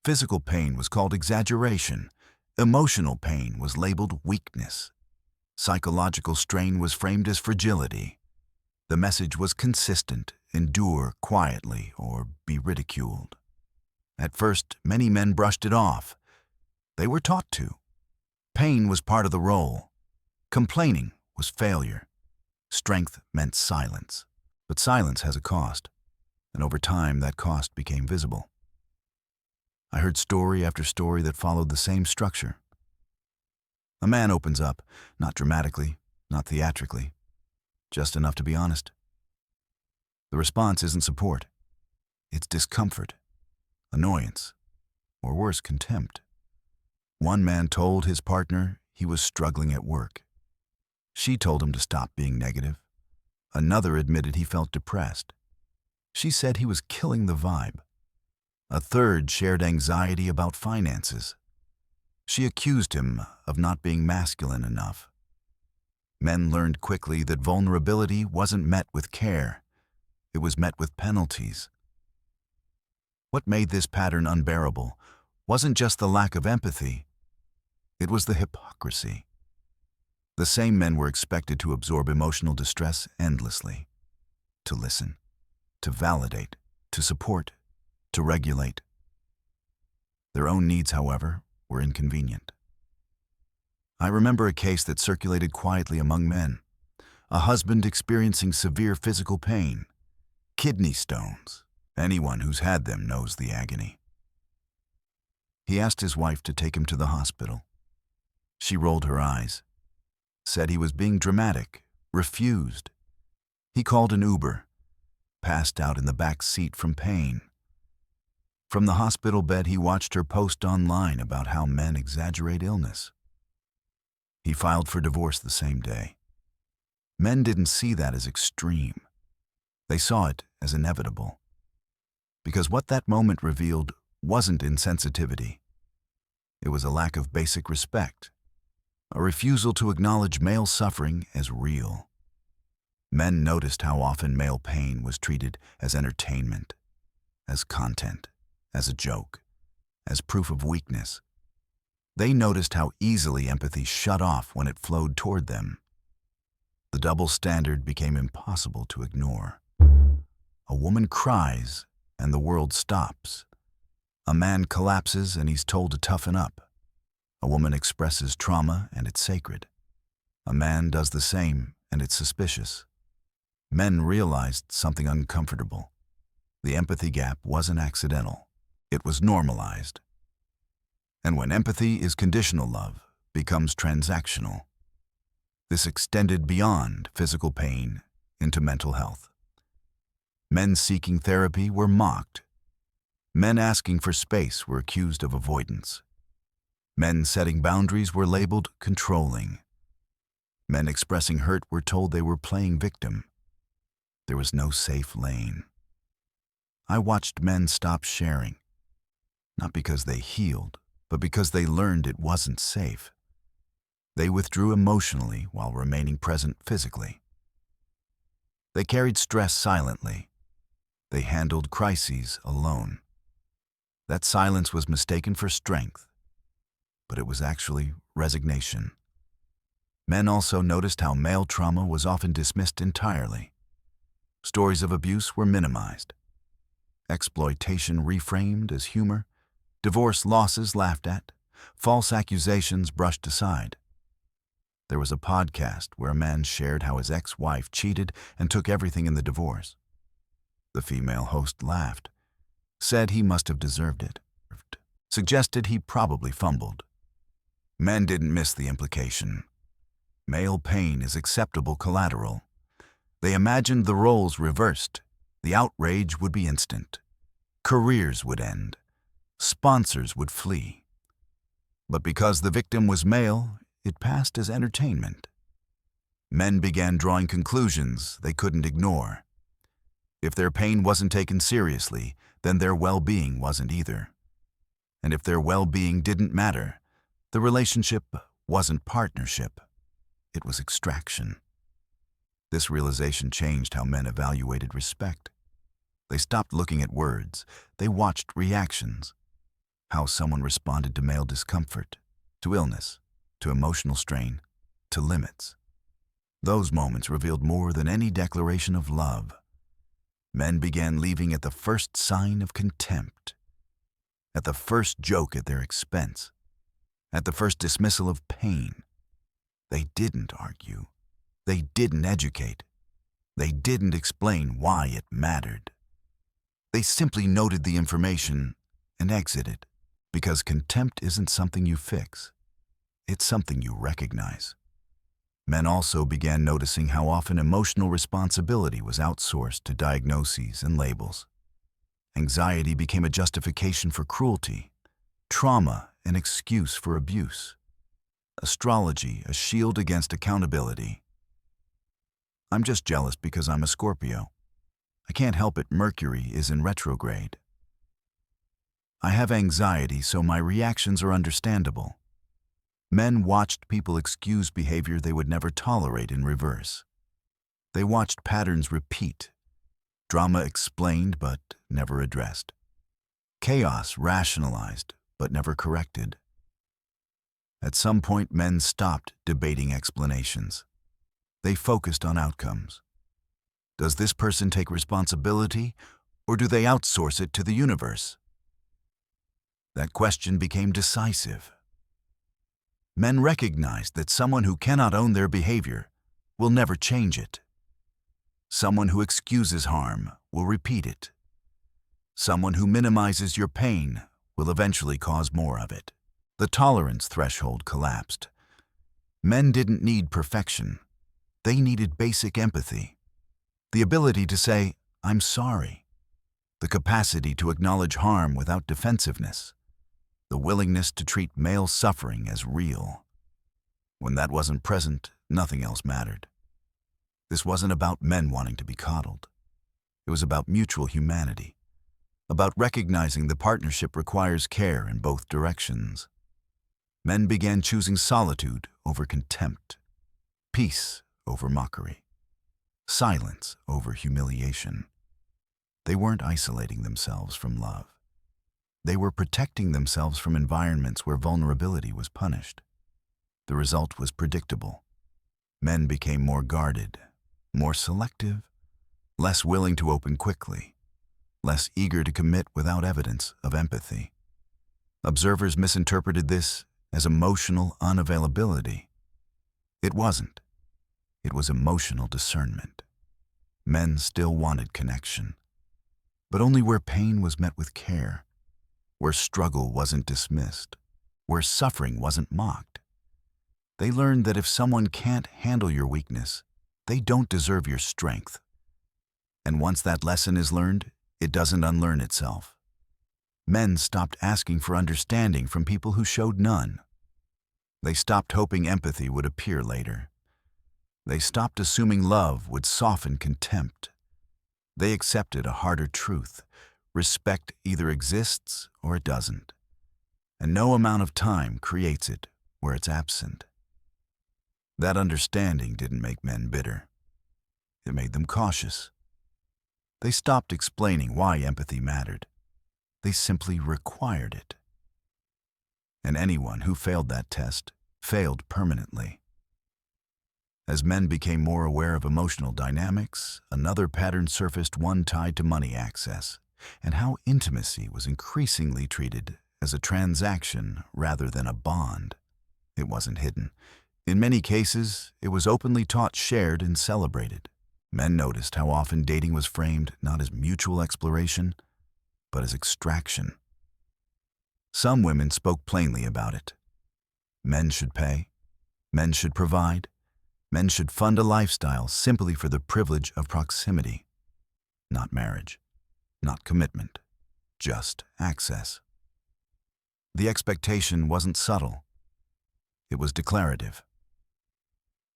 Physical pain was called exaggeration. Emotional pain was labeled weakness. Psychological strain was framed as fragility. The message was consistent: endure quietly or be ridiculed. At first, many men brushed it off. They were taught to. Pain was part of the role. Complaining was failure. Strength meant silence. But silence has a cost, and over time that cost became visible. I heard story after story that followed the same structure. A man opens up, not dramatically, not theatrically, just enough to be honest. The response isn't support. It's discomfort, annoyance, or worse, contempt. One man told his partner he was struggling at work. She told him to stop being negative. Another admitted he felt depressed. She said he was killing the vibe. A third shared anxiety about finances. She accused him of not being masculine enough. Men learned quickly that vulnerability wasn't met with care. It was met with penalties. What made this pattern unbearable wasn't just the lack of empathy. It was the hypocrisy. The same men were expected to absorb emotional distress endlessly, to listen, to validate, to support, to regulate. Their own needs, however, were inconvenient. I remember a case that circulated quietly among men, a husband experiencing severe physical pain. Kidney stones. Anyone who's had them knows the agony. He asked his wife to take him to the hospital. She rolled her eyes, said he was being dramatic, refused. He called an Uber, passed out in the back seat from pain. From the hospital bed, he watched her post online about how men exaggerate illness. He filed for divorce the same day. Men didn't see that as extreme. They saw it as inevitable. Because what that moment revealed wasn't insensitivity. It was a lack of basic respect, a refusal to acknowledge male suffering as real. Men noticed how often male pain was treated as entertainment, as content, as a joke, as proof of weakness. They noticed how easily empathy shut off when it flowed toward them. The double standard became impossible to ignore. A woman cries and the world stops. A man collapses and he's told to toughen up. A woman expresses trauma and it's sacred. A man does the same and it's suspicious. Men realized something uncomfortable. The empathy gap wasn't accidental. It was normalized. And when empathy is conditional love, becomes transactional. This extended beyond physical pain into mental health. Men seeking therapy were mocked. Men asking for space were accused of avoidance. Men setting boundaries were labeled controlling. Men expressing hurt were told they were playing victim. There was no safe lane. I watched men stop sharing, not because they healed, but because they learned it wasn't safe. They withdrew emotionally while remaining present physically. They carried stress silently. They handled crises alone. That silence was mistaken for strength, but it was actually resignation. Men also noticed how male trauma was often dismissed entirely. Stories of abuse were minimized. Exploitation reframed as humor. Divorce losses laughed at. False accusations brushed aside. There was a podcast where a man shared how his ex-wife cheated and took everything in the divorce. The female host laughed, said he must have deserved it, suggested he probably fumbled. Men didn't miss the implication. Male pain is acceptable collateral. They imagined the roles reversed. The outrage would be instant. Careers would end. Sponsors would flee. But because the victim was male, it passed as entertainment. Men began drawing conclusions they couldn't ignore. If their pain wasn't taken seriously, then their well-being wasn't either. And if their well-being didn't matter, the relationship wasn't partnership. It was extraction. This realization changed how men evaluated respect. They stopped looking at words. They watched reactions. How someone responded to male discomfort, to illness, to emotional strain, to limits. Those moments revealed more than any declaration of love. Men began leaving at the first sign of contempt, at the first joke at their expense, at the first dismissal of pain. They didn't argue. They didn't educate. They didn't explain why it mattered. They simply noted the information and exited, because contempt isn't something you fix. It's something you recognize. Men also began noticing how often emotional responsibility was outsourced to diagnoses and labels. Anxiety became a justification for cruelty, trauma an excuse for abuse, astrology a shield against accountability. I'm just jealous because I'm a Scorpio. I can't help it, Mercury is in retrograde. I have anxiety, so my reactions are understandable. Men watched people excuse behavior they would never tolerate in reverse. They watched patterns repeat, drama explained but never addressed, chaos rationalized but never corrected. At some point, men stopped debating explanations. They focused on outcomes. Does this person take responsibility, or do they outsource it to the universe? That question became decisive. Men recognized that someone who cannot own their behavior will never change it. Someone who excuses harm will repeat it. Someone who minimizes your pain will eventually cause more of it. The tolerance threshold collapsed. Men didn't need perfection. They needed basic empathy. The ability to say, "I'm sorry." The capacity to acknowledge harm without defensiveness. The willingness to treat male suffering as real. When that wasn't present, nothing else mattered. This wasn't about men wanting to be coddled. It was about mutual humanity, about recognizing the partnership requires care in both directions. Men began choosing solitude over contempt, peace over mockery, silence over humiliation. They weren't isolating themselves from love. They were protecting themselves from environments where vulnerability was punished. The result was predictable. Men became more guarded, more selective, less willing to open quickly, less eager to commit without evidence of empathy. Observers misinterpreted this as emotional unavailability. It wasn't. It was emotional discernment. Men still wanted connection, but only where pain was met with care, where struggle wasn't dismissed, where suffering wasn't mocked. They learned that if someone can't handle your weakness, they don't deserve your strength. And once that lesson is learned, it doesn't unlearn itself. Men stopped asking for understanding from people who showed none. They stopped hoping empathy would appear later. They stopped assuming love would soften contempt. They accepted a harder truth. Respect either exists or it doesn't. And no amount of time creates it where it's absent. That understanding didn't make men bitter. It made them cautious. They stopped explaining why empathy mattered. They simply required it. And anyone who failed that test failed permanently. As men became more aware of emotional dynamics, another pattern surfaced, one tied to money access, and how intimacy was increasingly treated as a transaction rather than a bond. It wasn't hidden. In many cases, it was openly taught, shared, and celebrated. Men noticed how often dating was framed not as mutual exploration, but as extraction. Some women spoke plainly about it. Men should pay. Men should provide. Men should fund a lifestyle simply for the privilege of proximity. Not marriage, not commitment, just access. The expectation wasn't subtle. It was declarative.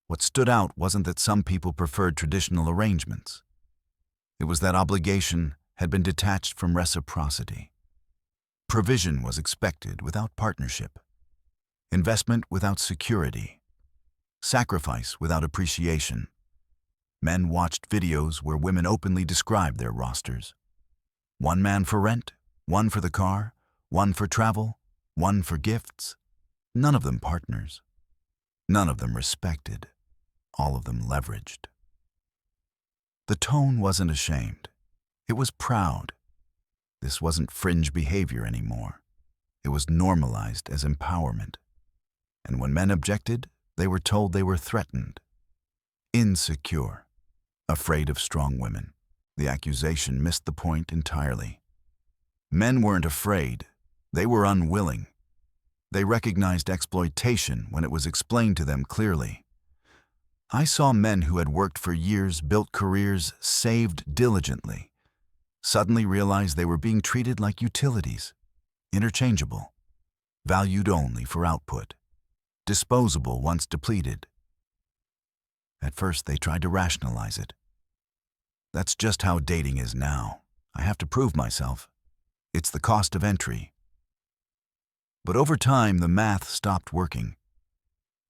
What stood out wasn't that some people preferred traditional arrangements. It was that obligation had been detached from reciprocity. Provision was expected without partnership. Investment without security. Sacrifice without appreciation. Men watched videos where women openly described their rosters. One man for rent, one for the car, one for travel, one for gifts. None of them partners. None of them respected. All of them leveraged. The tone wasn't ashamed. It was proud. This wasn't fringe behavior anymore. It was normalized as empowerment. And when men objected, they were told they were threatened, insecure, afraid of strong women. The accusation missed the point entirely. Men weren't afraid. They were unwilling. They recognized exploitation when it was explained to them clearly. I saw men who had worked for years, built careers, saved diligently, suddenly realize they were being treated like utilities, interchangeable, valued only for output, disposable once depleted. At first, they tried to rationalize it. That's just how dating is now. I have to prove myself. It's the cost of entry. But over time, the math stopped working.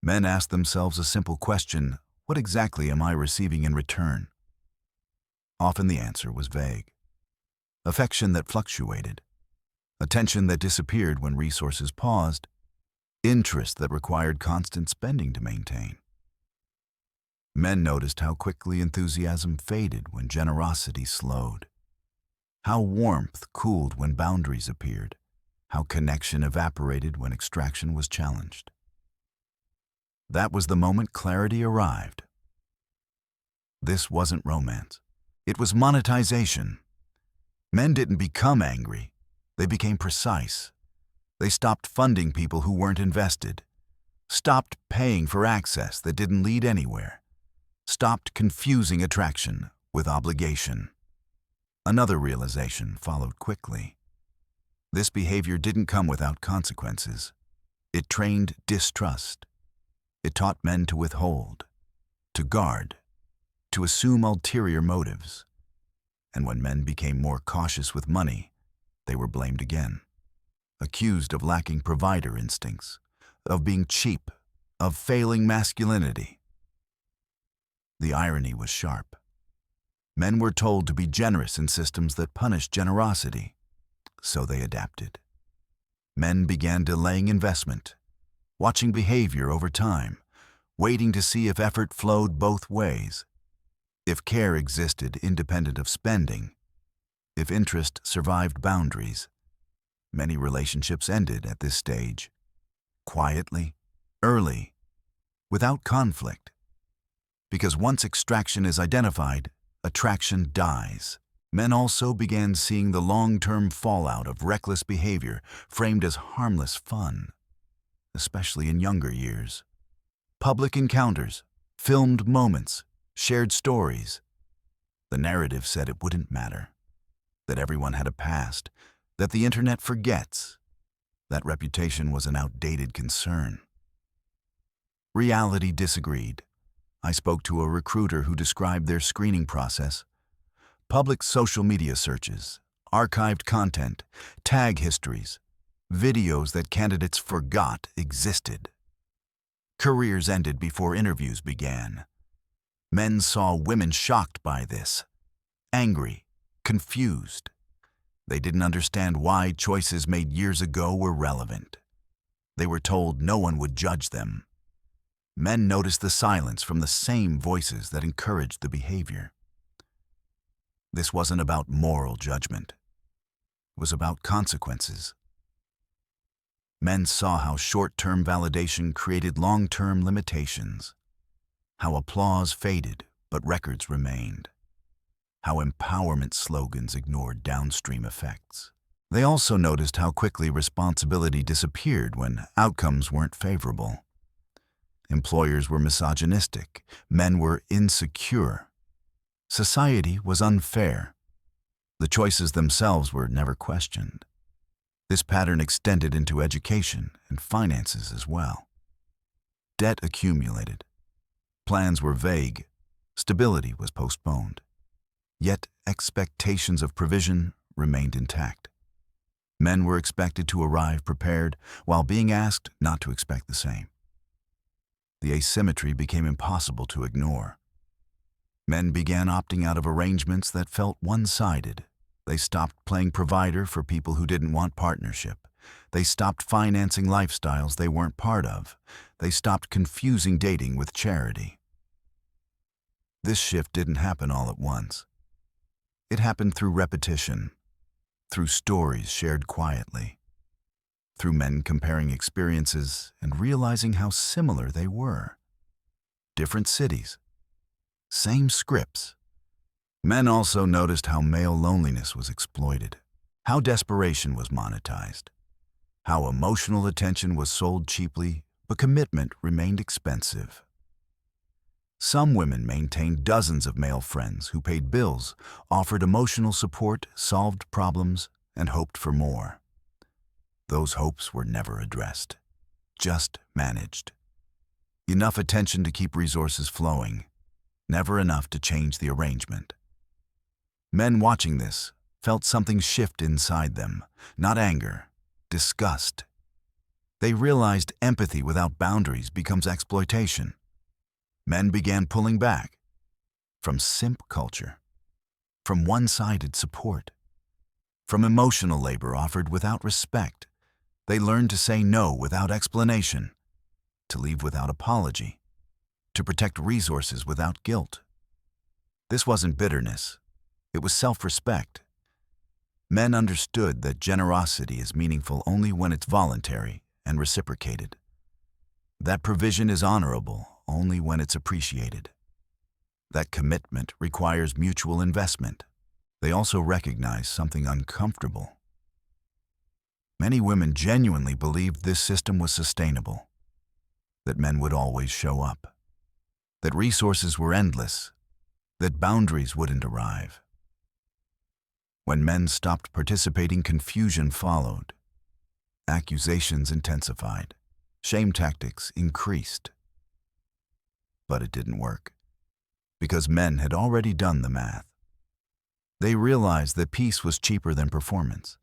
Men asked themselves a simple question: what exactly am I receiving in return? Often the answer was vague. Affection that fluctuated, attention that disappeared when resources paused, interest that required constant spending to maintain. Men noticed how quickly enthusiasm faded when generosity slowed, how warmth cooled when boundaries appeared, how connection evaporated when extraction was challenged. That was the moment clarity arrived. This wasn't romance. It was monetization. Men didn't become angry. They became precise. They stopped funding people who weren't invested, stopped paying for access that didn't lead anywhere, stopped confusing attraction with obligation. Another realization followed quickly. This behavior didn't come without consequences. It trained distrust. It taught men to withhold, to guard, to assume ulterior motives. And when men became more cautious with money, they were blamed again, accused of lacking provider instincts, of being cheap, of failing masculinity. The irony was sharp. Men were told to be generous in systems that punished generosity, so they adapted. Men began delaying investment, watching behavior over time, waiting to see if effort flowed both ways, if care existed independent of spending, if interest survived boundaries. Many relationships ended at this stage, quietly, early, without conflict. Because once extraction is identified, attraction dies. Men also began seeing the long-term fallout of reckless behavior framed as harmless fun, especially in younger years. Public encounters, filmed moments, shared stories. The narrative said it wouldn't matter, that everyone had a past, that the internet forgets. That reputation was an outdated concern. Reality disagreed. I spoke to a recruiter who described their screening process. Public social media searches, archived content, tag histories, videos that candidates forgot existed. Careers ended before interviews began. Men saw women shocked by this, angry, confused. They didn't understand why choices made years ago were relevant. They were told no one would judge them. Men noticed the silence from the same voices that encouraged the behavior. This wasn't about moral judgment. It was about consequences. Men saw how short-term validation created long-term limitations, how applause faded but records remained, how empowerment slogans ignored downstream effects. They also noticed how quickly responsibility disappeared when outcomes weren't favorable. Employers were misogynistic, men were insecure. Society was unfair. The choices themselves were never questioned. This pattern extended into education and finances as well. Debt accumulated. Plans were vague. Stability was postponed. Yet expectations of provision remained intact. Men were expected to arrive prepared while being asked not to expect the same. The asymmetry became impossible to ignore. Men began opting out of arrangements that felt one-sided. They stopped playing provider for people who didn't want partnership. They stopped financing lifestyles they weren't part of. They stopped confusing dating with charity. This shift didn't happen all at once. It happened through repetition, through stories shared quietly, through men comparing experiences and realizing how similar they were. Different cities, same scripts. Men also noticed how male loneliness was exploited, how desperation was monetized, how emotional attention was sold cheaply, but commitment remained expensive. Some women maintained dozens of male friends who paid bills, offered emotional support, solved problems, and hoped for more. Those hopes were never addressed, just managed. Enough attention to keep resources flowing, never enough to change the arrangement. Men watching this felt something shift inside them, not anger, disgust. They realized empathy without boundaries becomes exploitation. Men began pulling back from simp culture, from one-sided support, from emotional labor offered without respect. They learned to say no without explanation, to leave without apology, to protect resources without guilt. This wasn't bitterness. It was self-respect. Men understood that generosity is meaningful only when it's voluntary and reciprocated. That provision is honorable only when it's appreciated. That commitment requires mutual investment. They also recognize something uncomfortable. Many women genuinely believed this system was sustainable, that men would always show up, that resources were endless, that boundaries wouldn't arrive. When men stopped participating, confusion followed. Accusations intensified. Shame tactics increased. But it didn't work, because men had already done the math. They realized that peace was cheaper than performance,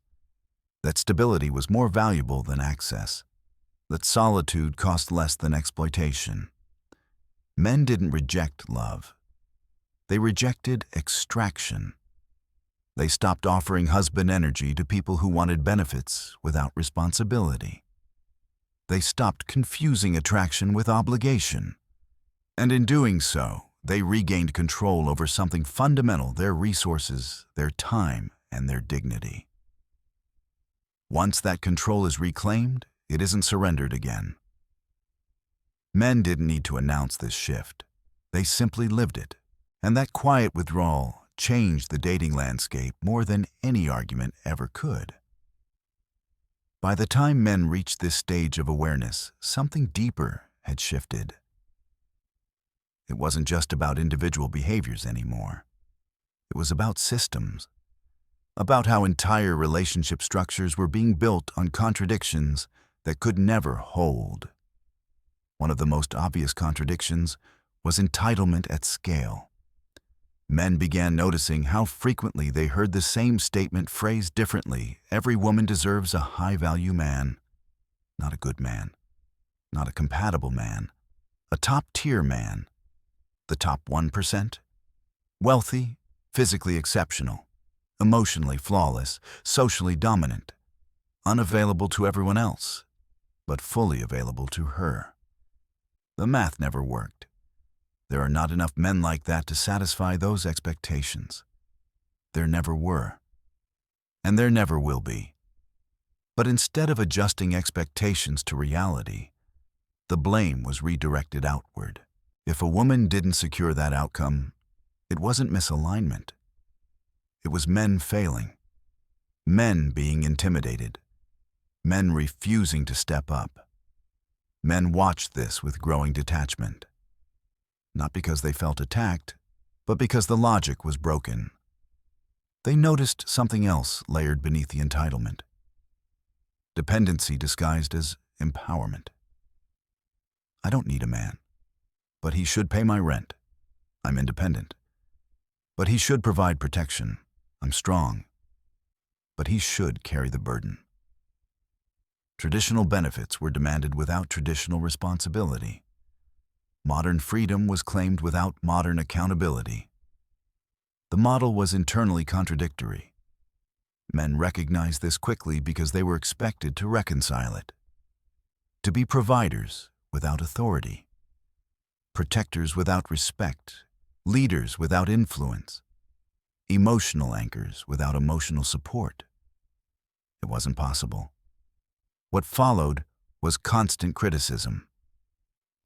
that stability was more valuable than access, that solitude cost less than exploitation. Men didn't reject love. They rejected extraction. They stopped offering husband energy to people who wanted benefits without responsibility. They stopped confusing attraction with obligation. And in doing so, they regained control over something fundamental: their resources, their time, and their dignity. Once that control is reclaimed, it isn't surrendered again. Men didn't need to announce this shift. They simply lived it. And that quiet withdrawal changed the dating landscape more than any argument ever could. By the time men reached this stage of awareness, something deeper had shifted. It wasn't just about individual behaviors anymore. It was about systems, about how entire relationship structures were being built on contradictions that could never hold. One of the most obvious contradictions was entitlement at scale. Men began noticing how frequently they heard the same statement phrased differently: every woman deserves a high-value man. Not a good man, not a compatible man, a top-tier man. The top 1%? Wealthy, physically exceptional, emotionally flawless, socially dominant, unavailable to everyone else, but fully available to her. The math never worked. There are not enough men like that to satisfy those expectations. There never were. And there never will be. But instead of adjusting expectations to reality, the blame was redirected outward. If a woman didn't secure that outcome, it wasn't misalignment. It was men failing, men being intimidated, men refusing to step up. Men watched this with growing detachment. Not because they felt attacked, but because the logic was broken. They noticed something else layered beneath the entitlement: dependency disguised as empowerment. I don't need a man, but he should pay my rent. I'm independent. But he should provide protection. I'm strong. But he should carry the burden. Traditional benefits were demanded without traditional responsibility. Modern freedom was claimed without modern accountability. The model was internally contradictory. Men recognized this quickly because they were expected to reconcile it. To be providers without authority, protectors without respect, leaders without influence, emotional anchors without emotional support. It wasn't possible. What followed was constant criticism.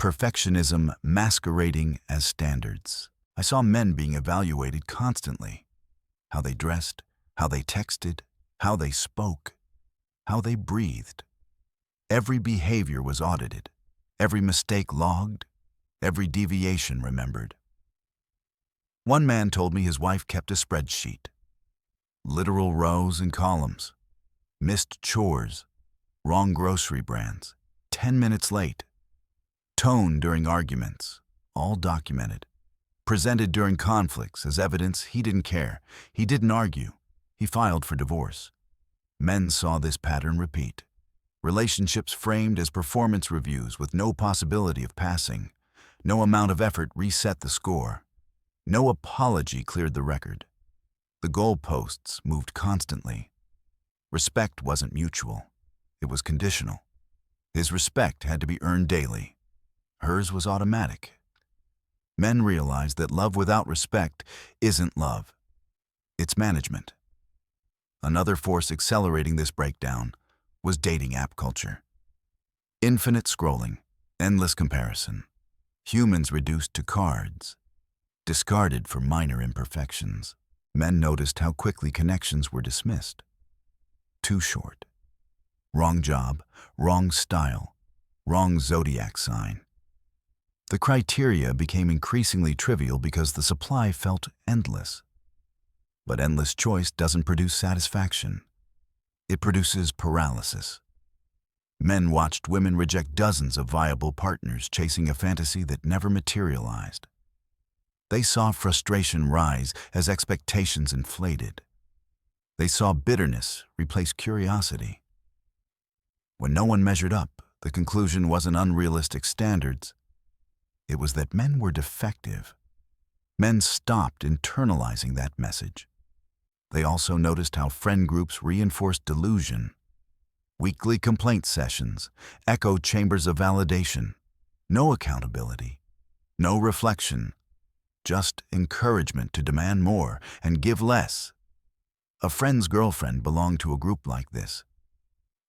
Perfectionism masquerading as standards. I saw men being evaluated constantly. How they dressed, how they texted, how they spoke, how they breathed. Every behavior was audited, every mistake logged, every deviation remembered. One man told me his wife kept a spreadsheet. Literal rows and columns. Missed chores, wrong grocery brands, 10 minutes late. Tone during arguments, all documented. Presented during conflicts as evidence he didn't care. He didn't argue. He filed for divorce. Men saw this pattern repeat. Relationships framed as performance reviews with no possibility of passing. No amount of effort reset the score. No apology cleared the record. The goalposts moved constantly. Respect wasn't mutual. It was conditional. His respect had to be earned daily. Hers was automatic. Men realized that love without respect isn't love. It's management. Another force accelerating this breakdown was dating app culture. Infinite scrolling, endless comparison. Humans reduced to cards. discarded for minor imperfections. Men noticed how quickly connections were dismissed. Too short. Wrong job, wrong style, wrong zodiac sign. The criteria became increasingly trivial because the supply felt endless. But endless choice doesn't produce satisfaction. It produces paralysis. Men watched women reject dozens of viable partners chasing a fantasy that never materialized. They saw frustration rise as expectations inflated. They saw bitterness replace curiosity. When no one measured up, the conclusion wasn't unrealistic standards. It was that men were defective. Men stopped internalizing that message. They also noticed how friend groups reinforced delusion. Weekly complaint sessions, echo chambers of validation, no accountability, no reflection, just encouragement to demand more and give less. A friend's girlfriend belonged to a group like this.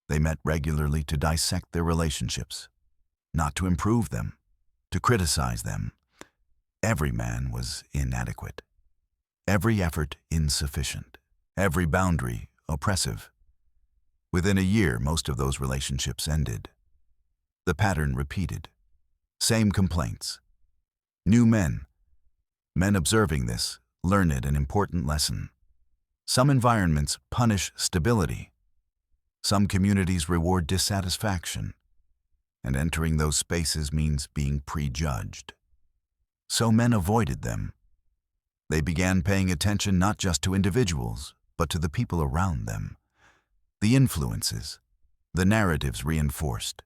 They met regularly to dissect their relationships, not to improve them, to criticize them. Every man was inadequate, every effort insufficient, every boundary oppressive. Within a year, most of those relationships ended. The pattern repeated. Same complaints. New men. Men observing this learned an important lesson. Some environments punish stability. Some communities reward dissatisfaction. And entering those spaces means being prejudged. So men avoided them. They began paying attention not just to individuals, but to the people around them. The influences, the narratives reinforced,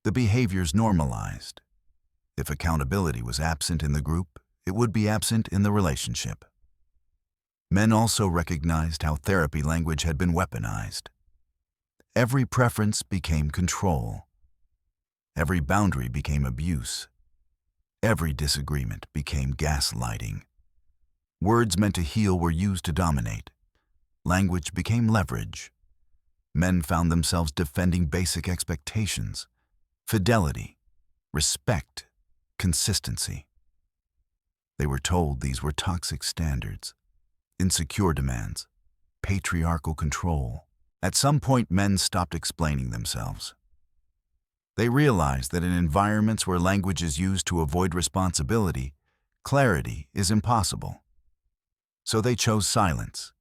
the behaviors normalized. If accountability was absent in the group, it would be absent in the relationship. Men also recognized how therapy language had been weaponized. Every preference became control. Every boundary became abuse. Every disagreement became gaslighting. Words meant to heal were used to dominate. Language became leverage. Men found themselves defending basic expectations: fidelity, respect, consistency. They were told these were toxic standards, insecure demands, patriarchal control. At some point, men stopped explaining themselves. They realized that in environments where language is used to avoid responsibility, clarity is impossible. So they chose silence.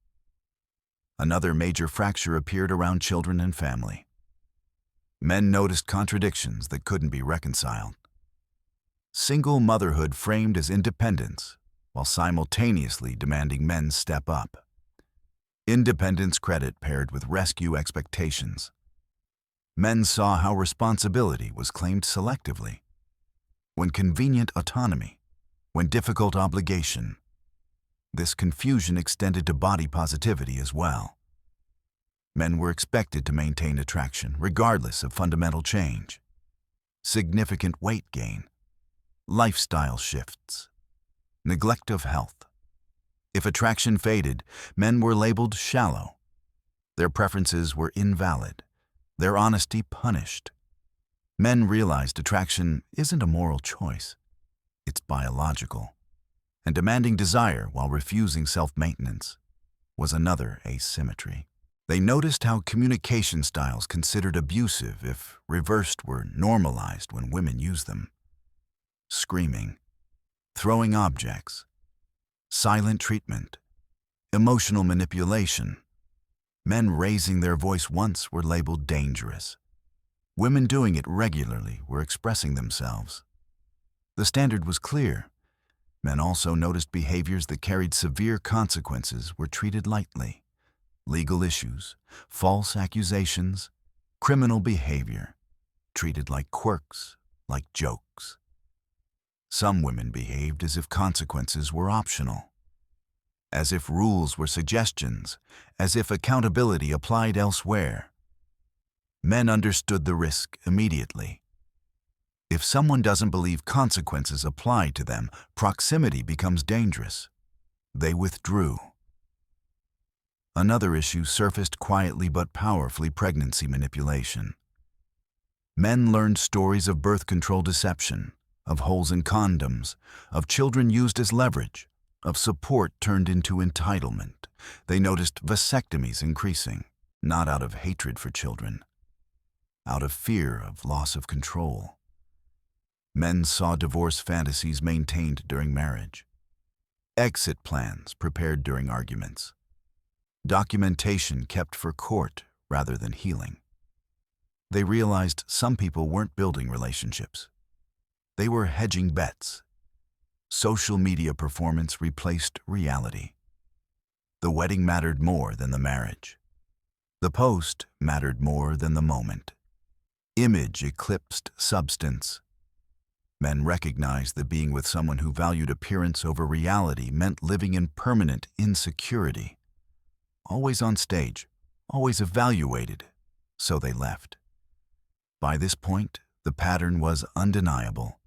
Another major fracture appeared around children and family. Men noticed contradictions that couldn't be reconciled. Single motherhood framed as independence, while simultaneously demanding men step up. Independence credit paired with rescue expectations. Men saw how responsibility was claimed selectively, when convenient autonomy, when difficult obligation. This confusion extended to body positivity as well. Men were expected to maintain attraction regardless of fundamental change. Significant weight gain, lifestyle shifts, neglect of health. If attraction faded, men were labeled shallow. Their preferences were invalid, their honesty punished. Men realized attraction isn't a moral choice, it's biological. And demanding desire while refusing self-maintenance was another asymmetry. They noticed how communication styles considered abusive, if reversed, were normalized when women used them. Screaming, throwing objects, silent treatment, emotional manipulation. Men raising their voice once were labeled dangerous. Women doing it regularly were expressing themselves. The standard was clear. Men also noticed behaviors that carried severe consequences were treated lightly. Legal issues, false accusations, criminal behavior, treated like quirks, like jokes. Some women behaved as if consequences were optional, as if rules were suggestions, as if accountability applied elsewhere. Men understood the risk immediately. If someone doesn't believe consequences apply to them, proximity becomes dangerous. They withdrew. Another issue surfaced quietly but powerfully: pregnancy manipulation. Men learned stories of birth control deception, of holes in condoms, of children used as leverage, of support turned into entitlement. They noticed vasectomies increasing, not out of hatred for children, out of fear of loss of control. Men saw divorce fantasies maintained during marriage, exit plans prepared during arguments, documentation kept for court rather than healing. They realized some people weren't building relationships. They were hedging bets. Social media performance replaced reality. The wedding mattered more than the marriage. The post mattered more than the moment. Image eclipsed substance. Men recognized that being with someone who valued appearance over reality meant living in permanent insecurity. Always on stage, always evaluated, so they left. By this point, the pattern was undeniable.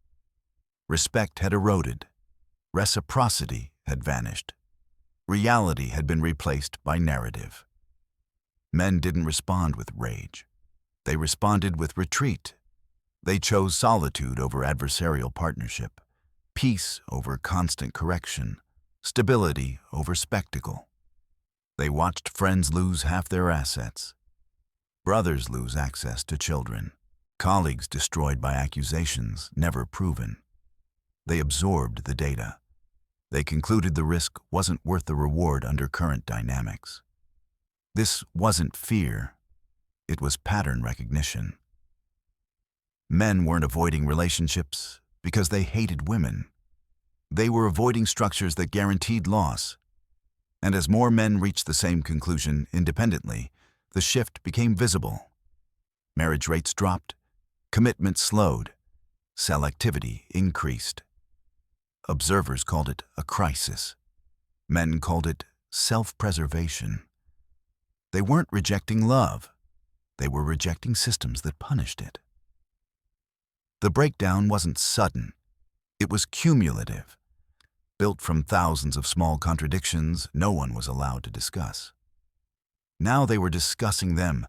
Respect had eroded. Reciprocity had vanished. Reality had been replaced by narrative. Men didn't respond with rage. They responded with retreat. They chose solitude over adversarial partnership, peace over constant correction, stability over spectacle. They watched friends lose half their assets, brothers lose access to children, colleagues destroyed by accusations never proven. They absorbed the data. They concluded the risk wasn't worth the reward under current dynamics. This wasn't fear. It was pattern recognition. Men weren't avoiding relationships because they hated women. They were avoiding structures that guaranteed loss. And as more men reached the same conclusion independently, the shift became visible. Marriage rates dropped, commitment slowed, selectivity increased. Observers called it a crisis. Men called it self-preservation. They weren't rejecting love. They were rejecting systems that punished it. The breakdown wasn't sudden. It was cumulative. Built from thousands of small contradictions no one was allowed to discuss. Now they were discussing them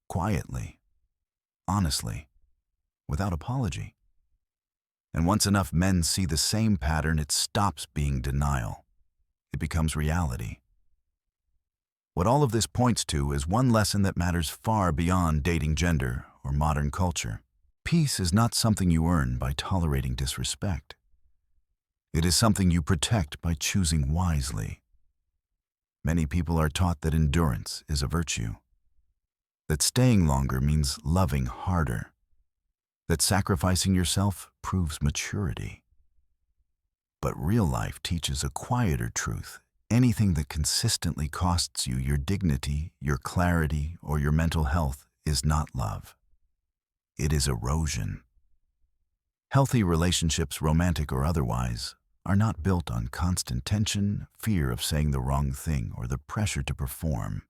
quietly, honestly, without apology. And once enough men see the same pattern, it stops being denial. It becomes reality. What all of this points to is one lesson that matters far beyond dating gender or modern culture. Peace is not something you earn by tolerating disrespect. It is something you protect by choosing wisely. Many people are taught that endurance is a virtue, that staying longer means loving harder, that sacrificing yourself proves maturity. But real life teaches a quieter truth. Anything that consistently costs you your dignity, your clarity, or your mental health is not love. It is erosion. Healthy relationships, romantic or otherwise, are not built on constant tension, fear of saying the wrong thing, or the pressure to perform.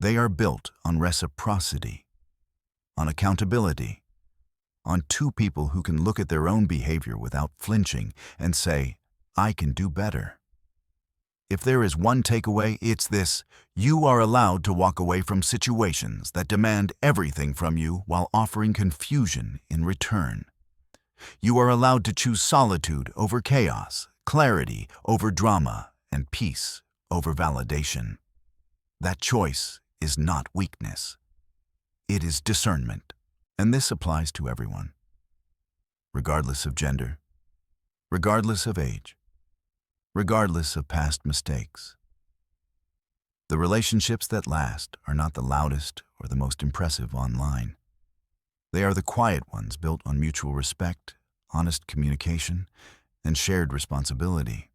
They are built on reciprocity, on accountability, on two people who can look at their own behavior without flinching and say, "I can do better." If there is one takeaway, it's this: you are allowed to walk away from situations that demand everything from you while offering confusion in return. You are allowed to choose solitude over chaos, clarity over drama, and peace over validation. That choice is not weakness. It is discernment, and this applies to everyone, regardless of gender, regardless of age, regardless of past mistakes. The relationships that last are not the loudest or the most impressive online. They are the quiet ones built on mutual respect, honest communication, and shared responsibility.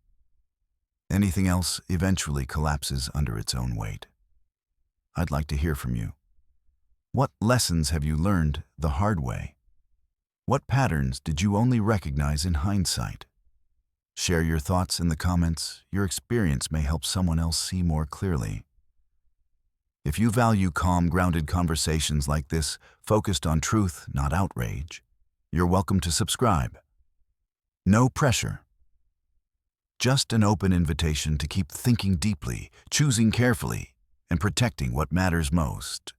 Anything else eventually collapses under its own weight. I'd like to hear from you. What lessons have you learned the hard way? What patterns did you only recognize in hindsight? Share your thoughts in the comments. Your experience may help someone else see more clearly. If you value calm, grounded conversations like this, focused on truth, not outrage, you're welcome to subscribe. No pressure. Just an open invitation to keep thinking deeply, choosing carefully, and protecting what matters most.